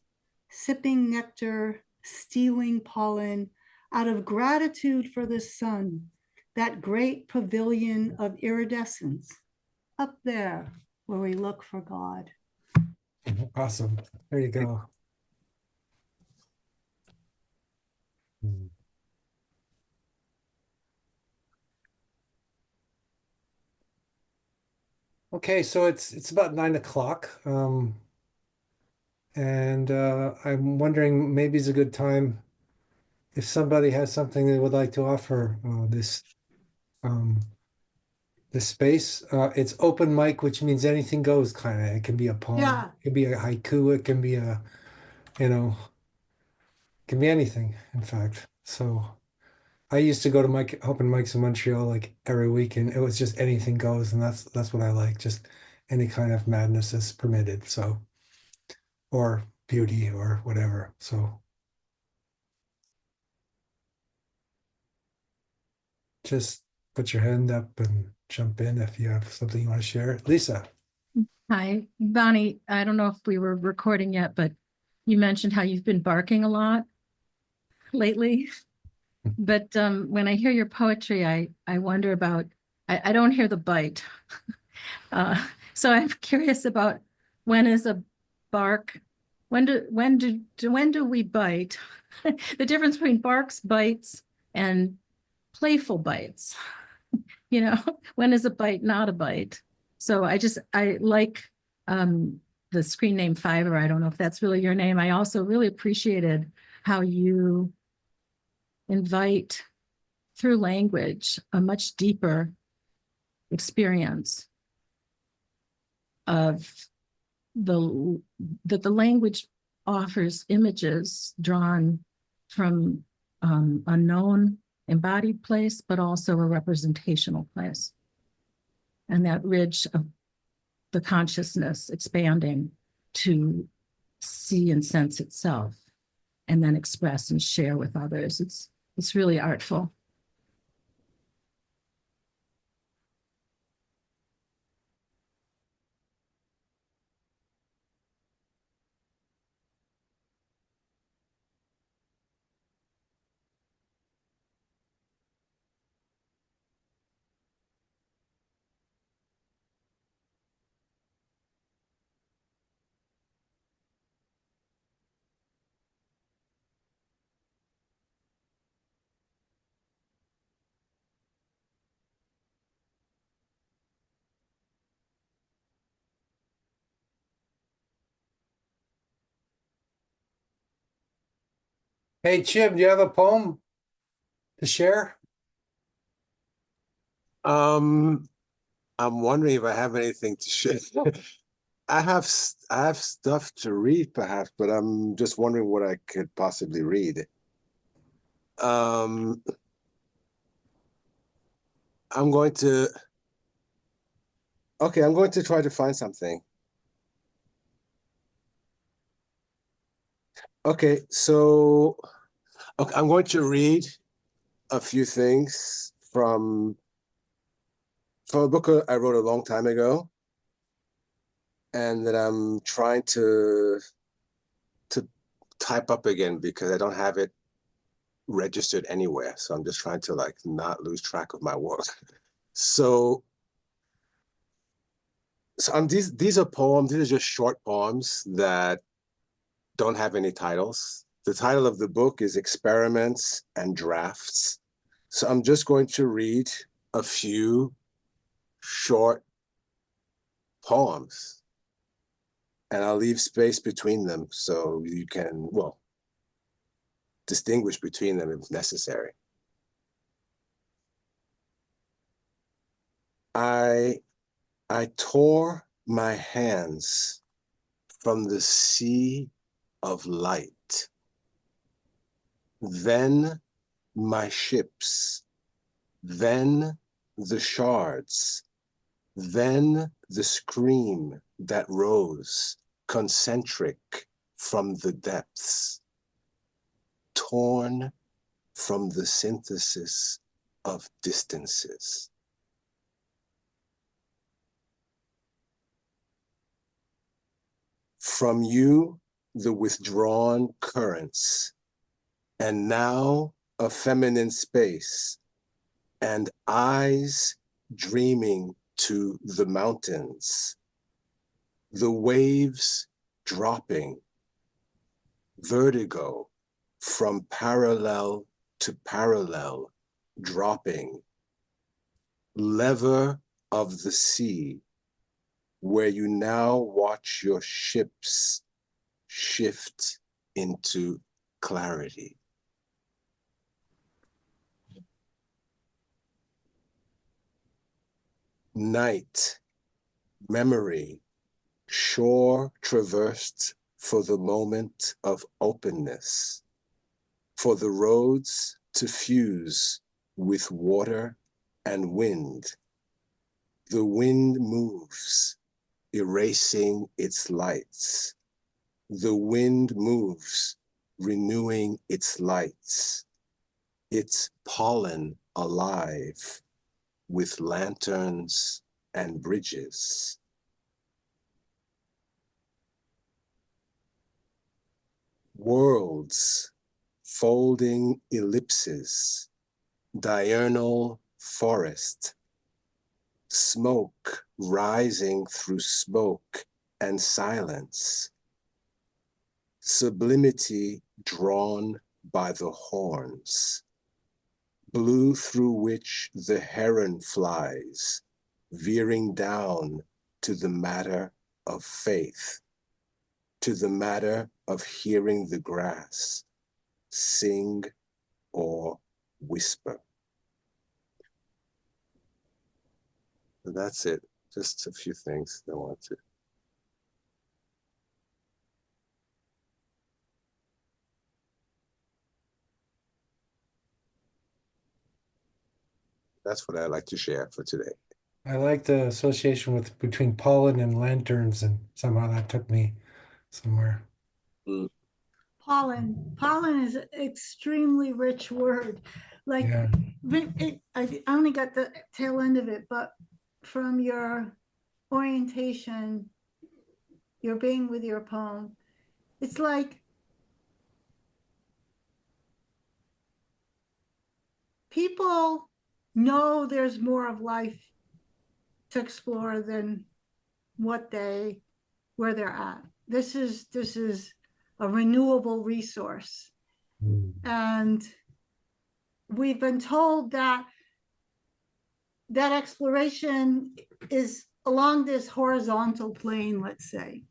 sipping nectar, stealing pollen out of gratitude for the sun, that great pavilion of iridescence up there where we look for God. Awesome. There you go. Okay, so it's about 9 o'clock. And I'm wondering, maybe it's a good time if somebody has something they would like to offer this space. It's open mic, which means anything goes, kind of. It can be a poem, Yeah. it can be a haiku, it can be a, it can be anything, in fact. So I used to go to open mics in Montreal like every week, and it was just anything goes, and that's what I like. Just any kind of madness is permitted. So, or beauty or whatever. So just put your hand up and jump in if you have something you want to share. Lisa. Hi, Bonnie. I don't know if we were recording yet, but you mentioned how you've been barking a lot lately. But when I hear your poetry, I wonder about, I don't hear the bite. So I'm curious about when is a bark, when do we bite? The difference between barks, bites, and playful bites. You know, when is a bite not a bite? So I like the screen name Fiverr. I don't know if that's really your name. I also really appreciated how you invite through language a much deeper experience of that the language offers images drawn from a known embodied place, but also a representational place. And that ridge of the consciousness expanding to see and sense itself, and then express and share with others. It's really artful. Hey, Chib, do you have a poem to share? I'm wondering if I have anything to share. I have stuff to read perhaps, but I'm just wondering what I could possibly read. Um, I'm going to okay, I'm going to try to find something. Okay, so okay, I'm going to read a few things from a book I wrote a long time ago, and that I'm trying to type up again because I don't have it registered anywhere. So I'm just trying to like not lose track of my work. So these are poems. These are just short poems that don't have any titles. The title of the book is Experiments and Drafts. So I'm just going to read a few short poems, and I'll leave space between them so you can, well, distinguish between them if necessary. I tore my hands from the sea of light. Then my ships, then the shards, then the scream that rose concentric from the depths, torn from the synthesis of distances. From you, the withdrawn currents, and now a feminine space, and eyes dreaming to the mountains, the waves dropping, vertigo from parallel to parallel, dropping, lever of the sea, where you now watch your ships shift into clarity. Night, memory, shore traversed for the moment of openness, for the roads to fuse with water and wind. The wind moves, erasing its lights. The wind moves, renewing its lights, its pollen alive with lanterns and bridges. worlds, folding ellipses, diurnal forest, smoke rising through smoke and silence, sublimity drawn by the horns, blue through which the heron flies, veering down to the matter of faith, to the matter of hearing the grass sing or whisper. So that's it. Just a few things I want to. That's what I'd like to share for today. I like the association with between pollen and lanterns, and somehow that took me somewhere. Mm. Pollen is an extremely rich word. Like, Yeah. I only got the tail end of it, but from your orientation, your being with your poem, it's like people know there's more of life to explore than where they're at. This is a renewable resource. Mm. And we've been told that exploration is along this horizontal plane, let's say.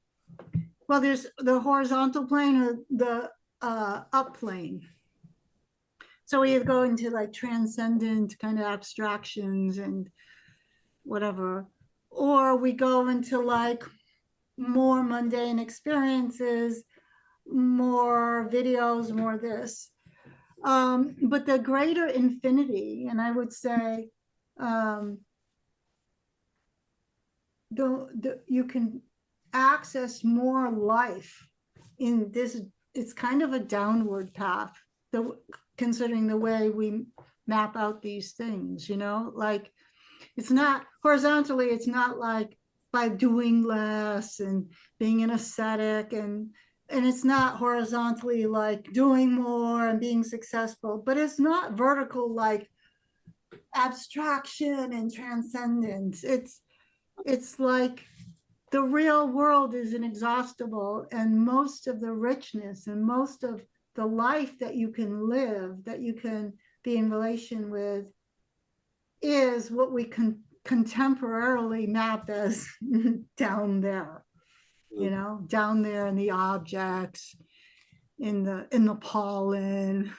Well, there's the horizontal plane or the up plane. So we go into like transcendent kind of abstractions and whatever, or we go into like more mundane experiences, more videos, more this. But the greater infinity, and I would say you can access more life in this. It's kind of a downward path, considering the way we map out these things, like it's not horizontally, it's not like by doing less and being an ascetic, and it's not horizontally like doing more and being successful, but it's not vertical like abstraction and transcendence. It's like the real world is inexhaustible, and most of the richness and most of the life that you can live, that you can be in relation with, is what we can contemporarily map as down there, down there in the objects, in the pollen,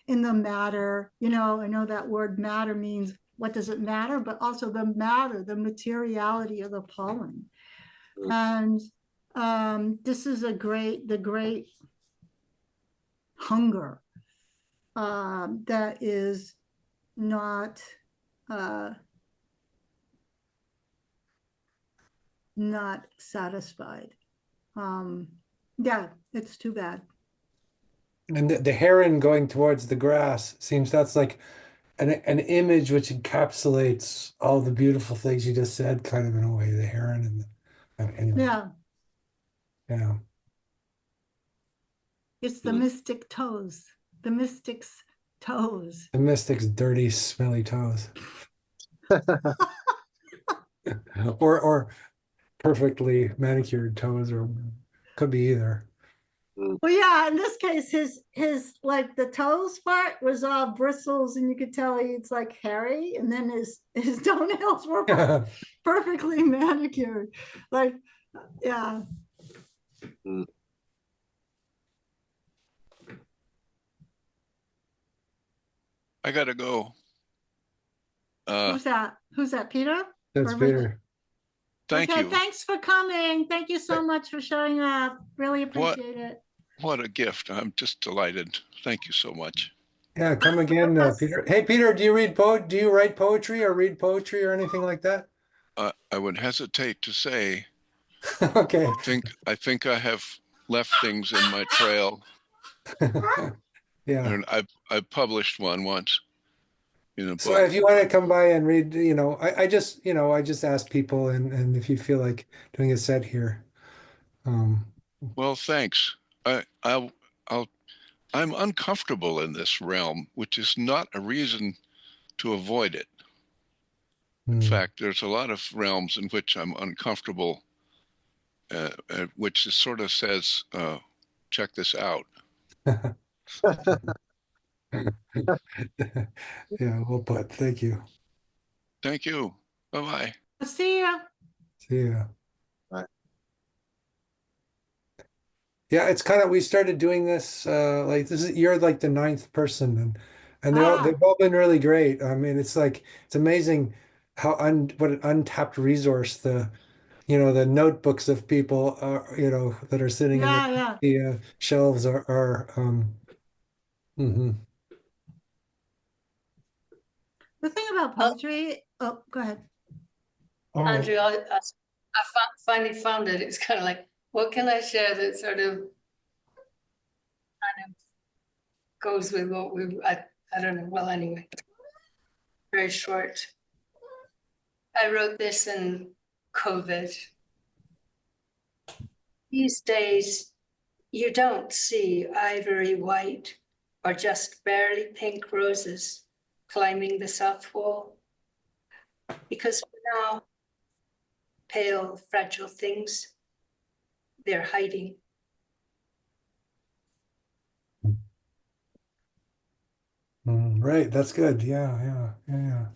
in the matter. I know that word matter means what does it matter, but also the matter, the materiality of the pollen. And this is the great hunger that is not satisfied. Yeah, it's too bad. And the heron going towards the grass seems that's like an image which encapsulates all the beautiful things you just said, kind of in a way, the heron and anyway. Yeah. Yeah. It's the mystic toes, the mystic's toes. The mystic's dirty, smelly toes. or perfectly manicured toes, or could be either. Well, yeah, in this case, his like the toes part was all bristles, and you could tell it's like hairy, and then his toenails were perfectly manicured. Like, yeah. I gotta go. Who's that, Peter? That's Peter. Thank you. Thanks for coming. Thank you so much for showing up. Really appreciate it. What a gift. I'm just delighted. Thank you so much. Yeah, come again, Peter. Hey, Peter, do you write poetry or read poetry or anything like that? I would hesitate to say. Okay. I think I have left things in my trail. Yeah. And I've published one once in a book. So if you want to come by and read, I just ask people, and if you feel like doing a set here. Well, thanks. I'm uncomfortable in this realm, which is not a reason to avoid it. In fact, there's a lot of realms in which I'm uncomfortable, which is sort of says, check this out. Yeah, well put. Thank you. Thank you. Bye-bye. See ya. See ya. Right. Yeah, it's kind of, we started doing this like this is, you're like the ninth person, and they've all been really great. I mean, it's like it's amazing how what an untapped resource the notebooks of people are, that are sitting in Yeah. the shelves are mhm. The thing about poetry, oh, go ahead. Andrew, finally found it. It's kind of like, what can I share that sort of kind of goes with what I don't know. Well, anyway, very short. I wrote this in COVID. These days, you don't see ivory white or just barely pink roses climbing the south wall. Because for now, pale, fragile things, they're hiding. Right, that's good. Yeah.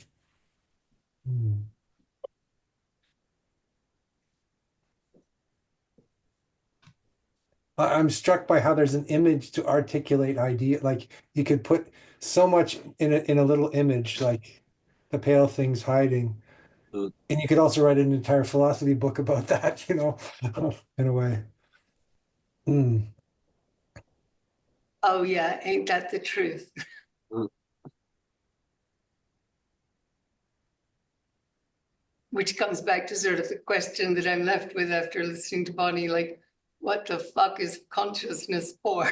I'm struck by how there's an image to articulate idea. Like you could put so much in a little image, like the pale things hiding. Mm. And you could also write an entire philosophy book about that, in a way. Oh yeah, ain't that the truth? Mm. Which comes back to sort of the question that I'm left with after listening to Bonnie, like, what the fuck is consciousness for?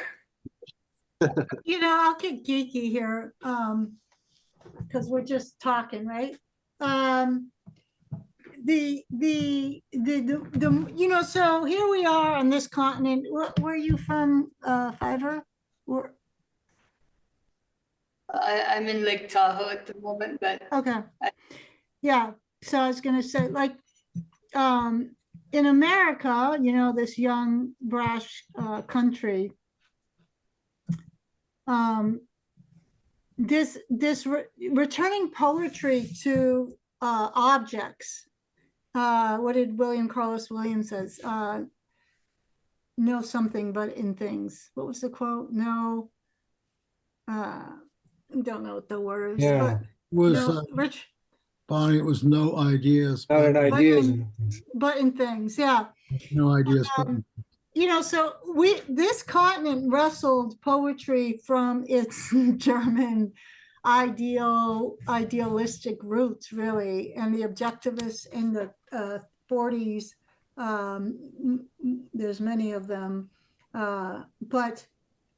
I'll get geeky here, because we're just talking, right? So here we are on this continent. Where are you from, Fiverr? I'm in Lake Tahoe at the moment, but Okay. Yeah. So I was gonna say, like, in America, this young, brash country, returning poetry to objects. What did William Carlos Williams says? Know something but in things. What was the quote? No, don't know what the word is. Yeah. No, Rich. Bonnie, it was no ideas. Not an ideas. But in things, yeah. No ideas. So this continent wrestled poetry from its German idealistic roots, really, and the objectivists in the 40s. There's many of them, but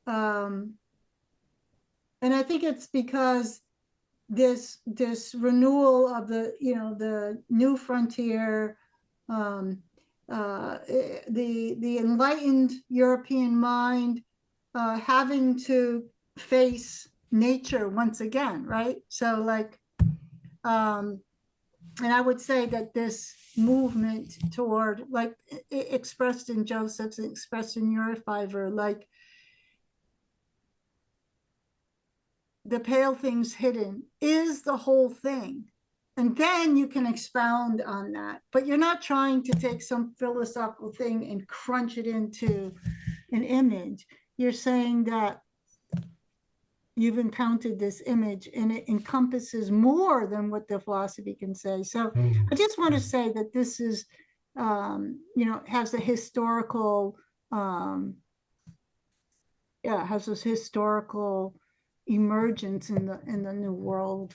and I think it's because this renewal of the new frontier, the enlightened European mind having to face nature once again, right? So like, and I would say that this movement toward, like, expressed in Joseph's, expressed in your Fiverr, like the pale things hidden is the whole thing. And then you can expound on that, but you're not trying to take some philosophical thing and crunch it into an image. You're saying that you've encountered this image and it encompasses more than what the philosophy can say. So I just want to say that this is, has a historical, has this historical emergence in the new world.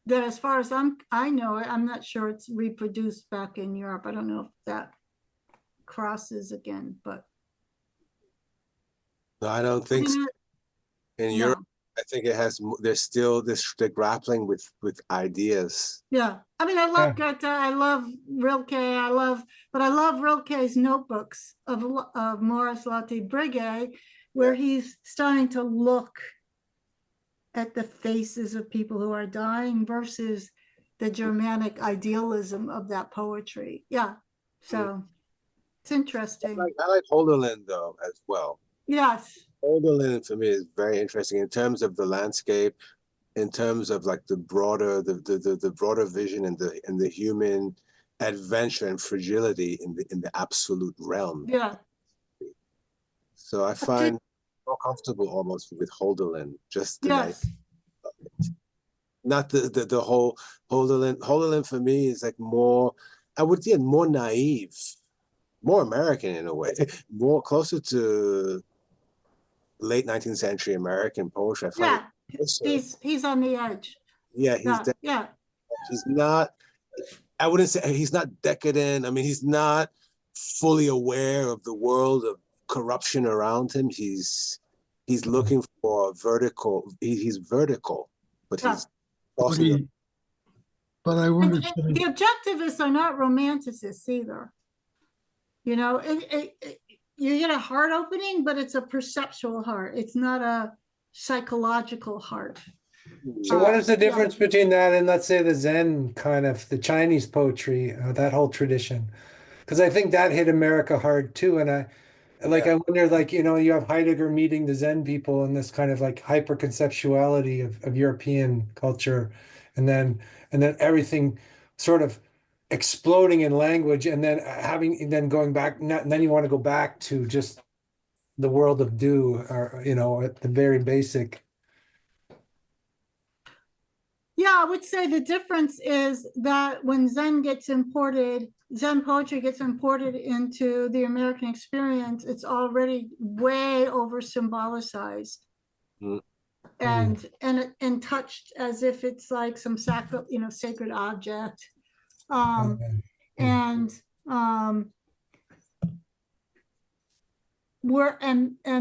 That, as far as I know, I'm not sure it's reproduced back in Europe. I don't know if that crosses again, but No, I don't think so. In Europe, I think it has. There's still this. They're grappling with ideas. Yeah. I mean, I love Goethe, I love Rilke, but I love Rilke's notebooks of Maurice Latte Brigge, where he's starting to look at the faces of people who are dying versus the Germanic idealism of that poetry. Yeah. So it's interesting. I like Holderlin though as well. Yes. Holderlin for me is very interesting in terms of the landscape, in terms of like the broader vision and the human adventure and fragility in the absolute realm. Yeah. So I find more comfortable almost with Holderlin, just the Yes. not the whole Holderlin. Holderlin for me is like more, I would say more naive, more American in a way, more closer to late 19th century American poetry. I find Yeah. He's on the edge. yeah, Yeah. he's not, I wouldn't say he's not decadent. I mean, he's not fully aware of the world of corruption around him. He's looking for vertical. He's vertical, but Yeah. he's also But I And wonder, the objectivists are not romanticists either. You know, you get a heart opening, but it's a perceptual heart. It's not a psychological heart. So what is the difference between that and, let's say, the Zen kind of, the Chinese poetry, that whole tradition? Because I think that hit America hard too. And I wonder, like, you know, you have Heidegger meeting the Zen people and this kind of like hyper conceptuality of European culture, and then everything sort of exploding in language, and then going back, and then you want to go back to just the world of do, or, you know, at the very basic. Yeah, I would say the difference is that when Zen poetry gets imported into the American experience, it's already way over symbolicized and touched as if it's like some sacred object. And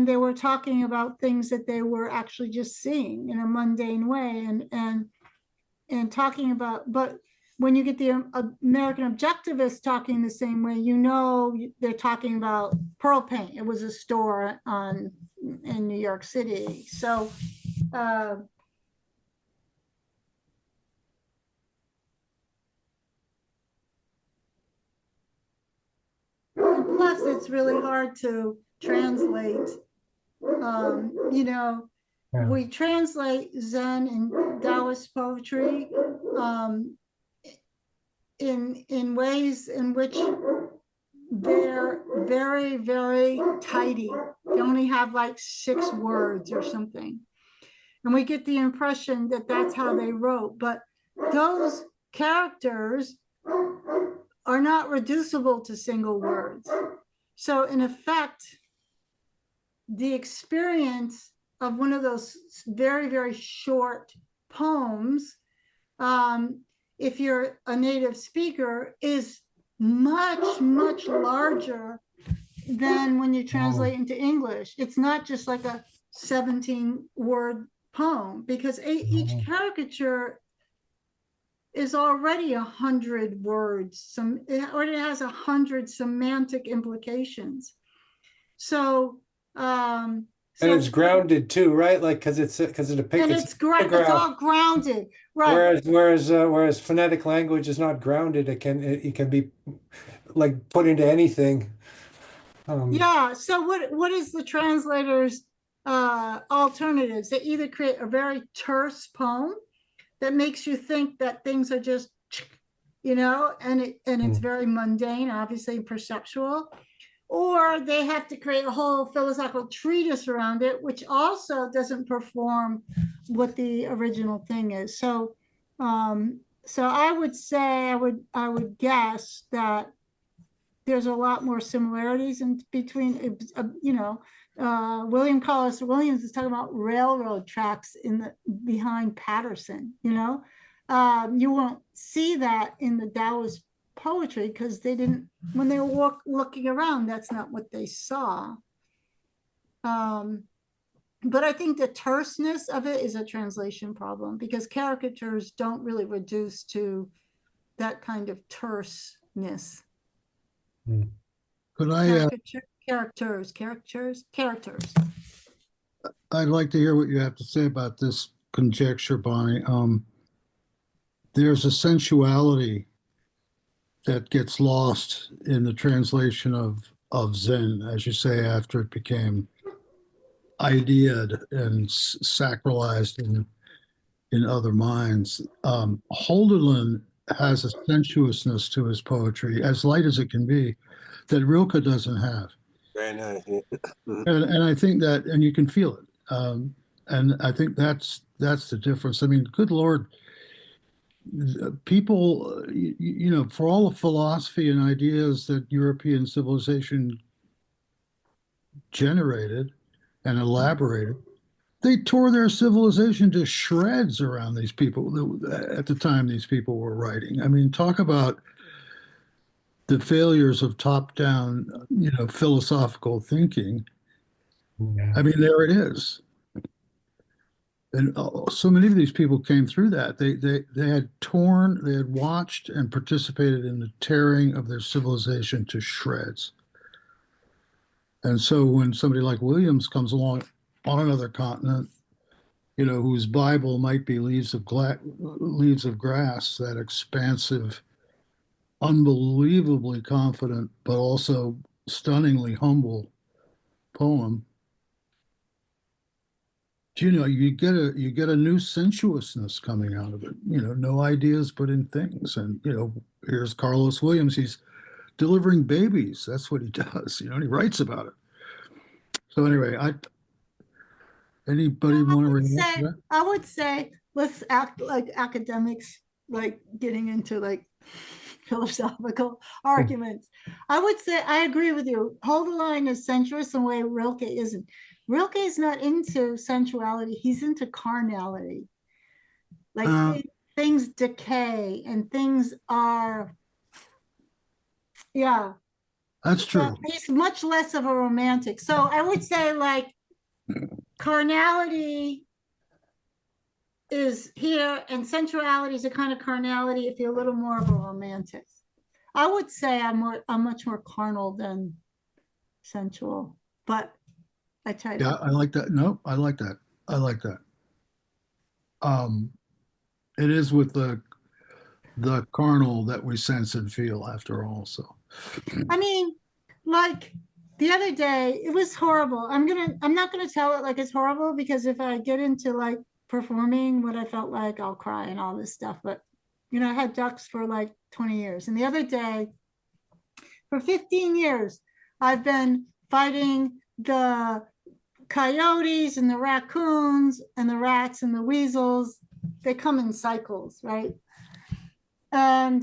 they were talking about things that they were actually just seeing in a mundane way, and talking about, but when you get the American objectivists talking the same way, you know, they're talking about Pearl Paint. It was a store in New York City. So plus it's really hard to translate. You know, we translate Zen and Taoist poetry in ways in which they're very, very tidy. They only have like 6 words or something. And we get the impression that that's how they wrote. But those characters are not reducible to single words. So in effect, the experience of one of those very, very short poems, if you're a native speaker, is much, much larger than when you translate into English. It's not just like a 17-word poem, because each caricature is already 100 words, or it has 100 semantic implications. So and it's grounded too, right? Like, because it depicts, it's all grounded, right? Whereas phonetic language is not grounded. It can be like put into anything. Yeah. So what is the translator's alternatives? They either create a very terse poem that makes you think that things are just, you know, and it's very mundane, obviously perceptual. Or they have to create a whole philosophical treatise around it, which also doesn't perform what the original thing is. So, so I would say, I would guess that there's a lot more similarities in between. You know, William Carlos Williams is talking about railroad tracks behind Patterson. You know, you won't see that in the Taoist poetry because they didn't, when they were looking around, that's not what they saw. But I think the terseness of it is a translation problem because caricatures don't really reduce to that kind of terseness. Could I, Characters. I'd like to hear what you have to say about this conjecture, Bonnie. There's a sensuality that gets lost in the translation of Zen, as you say, after it became ideaed and sacralized in other minds. Holderlin has a sensuousness to his poetry, as light as it can be, that Rilke doesn't have. Very nice. Yeah. And I think that, and you can feel it. And I think that's the difference. I mean, good Lord, people, you know, for all the philosophy and ideas that European civilization generated and elaborated, they tore their civilization to shreds around these people at the time these people were writing. I mean, talk about the failures of top-down, you know, philosophical thinking. I mean, there it is. And so many of these people came through that. They had torn, they had watched and participated in the tearing of their civilization to shreds. And so when somebody like Williams comes along on another continent, you know, whose Bible might be leaves of grass, that expansive, unbelievably confident, but also stunningly humble poem. You know, you get a new sensuousness coming out of it. You know, no ideas but in things. And you know, here's Carlos Williams. He's delivering babies. That's what he does. You know, and he writes about it. So anyway, anybody want to react to that? I would say let's act like academics, like getting into like philosophical arguments. I would say I agree with you. Holderlin is sensuous in a way Rilke isn't. Rilke is not into sensuality, he's into carnality. Like things decay and things are, yeah. That's true. He's much less of a romantic. So I would say like carnality is here and sensuality is a kind of carnality if you're a little more of a romantic. I would say I'm much more carnal than sensual, but I try to. Yeah, I like that. No, I like that. I like that. It is with the carnal that we sense and feel after all. So I mean, like the other day, it was horrible. I'm not gonna tell it like it's horrible because if I get into like performing what I felt like, I'll cry and all this stuff. But you know, I had ducks for like 20 years. And the other day, for 15 years, I've been fighting the coyotes and the raccoons and the rats and the weasels. They come in cycles, right? And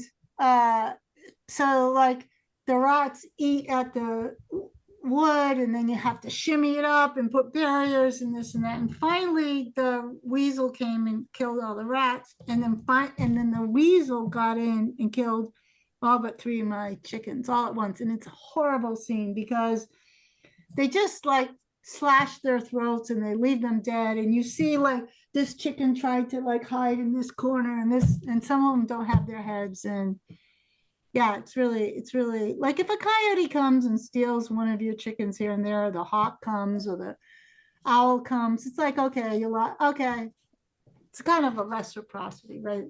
so like the rats eat at the wood and then you have to shimmy it up and put barriers and this and that. And finally the weasel came and killed all the rats. And then the weasel got in and killed all but 3 of my chickens all at once. And it's a horrible scene because they just like slash their throats and they leave them dead. And you see like this chicken tried to like hide in this corner and some of them don't have their heads. And yeah, it's really like if a coyote comes and steals one of your chickens here and there, or the hawk comes or the owl comes, it's like, okay, okay. It's kind of a reciprocity, right?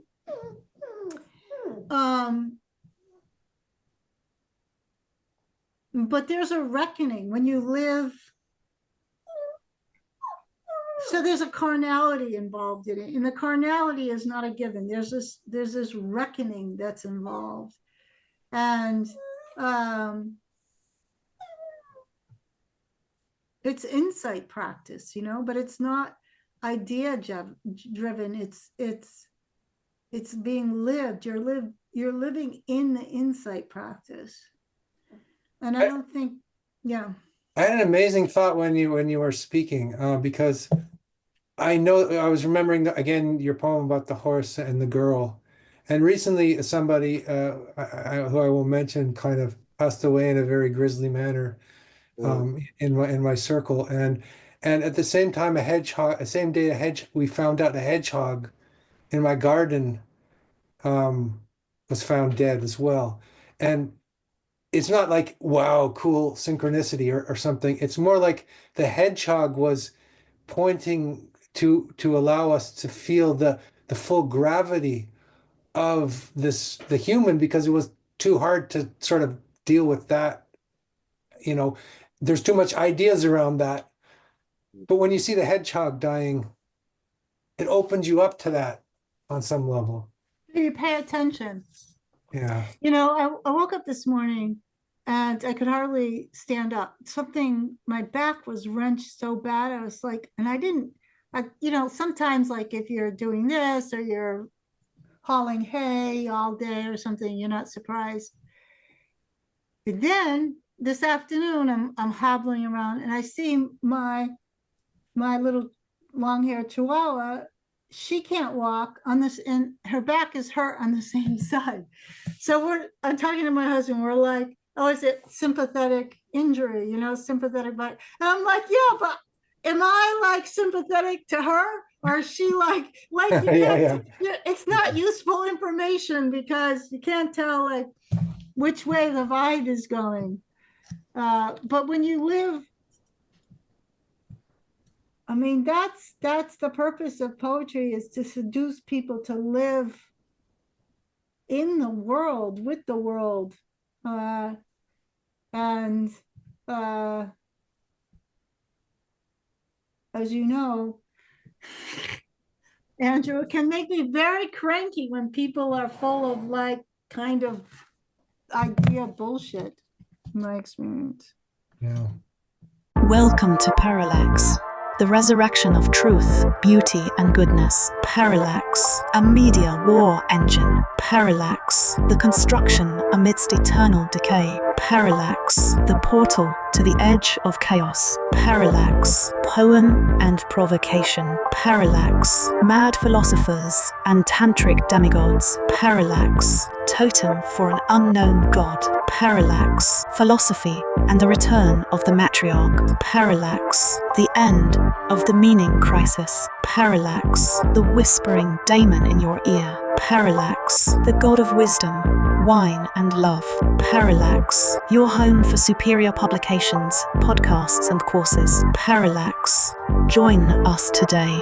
But there's a reckoning when you live. So there's a carnality involved in it. And the carnality is not a given. There's this reckoning that's involved. And it's insight practice, you know, but it's not idea driven. It's being lived. You're living in the insight practice. And I don't think, yeah. I had an amazing thought when you were speaking, because I know I was remembering again your poem about the horse and the girl, and recently somebody who I will mention kind of passed away in a very grisly manner in my circle, and And at the same time, we found out a hedgehog in my garden was found dead as well. And it's not like, wow, cool synchronicity or something. It's more like the hedgehog was pointing to allow us to feel the full gravity of the human, because it was too hard to sort of deal with that. There's too much ideas around that. But when you see the hedgehog dying, it opens you up to that on some level. You pay attention. Yeah. I woke up this morning and I could hardly stand up. My back was wrenched so bad. I was like, and sometimes like if you're doing this or you're hauling hay all day or something, you're not surprised. But then this afternoon, I'm hobbling around and I see my little long-haired Chihuahua. She can't walk on this, and her back is hurt on the same side. So I'm talking to my husband. We're like, oh, is it sympathetic injury? Sympathetic back. And I'm like, yeah, but am I like sympathetic to her, or is she like you Yeah. It's not useful information because you can't tell like which way the vibe is going. But when you live, I mean, that's the purpose of poetry, is to seduce people to live in the world, with the world. And as you know, Andrew, it can make me very cranky when people are full of like kind of idea bullshit, in my experience. Yeah. Welcome to Parallax, the resurrection of truth, beauty, and goodness. Parallax, a media war engine. Parallax, the construction amidst eternal decay. Parallax, the portal to the edge of chaos. Parallax, poem and provocation. Parallax, mad philosophers and tantric demigods. Parallax, totem for an unknown god. Parallax, philosophy and the return of the matriarch. Parallax, the end of the meaning crisis. Parallax, the whispering daemon in your ear. Parallax, the god of wisdom, wine and love. Parallax, your home for superior publications, podcasts and courses. Parallax, join us today.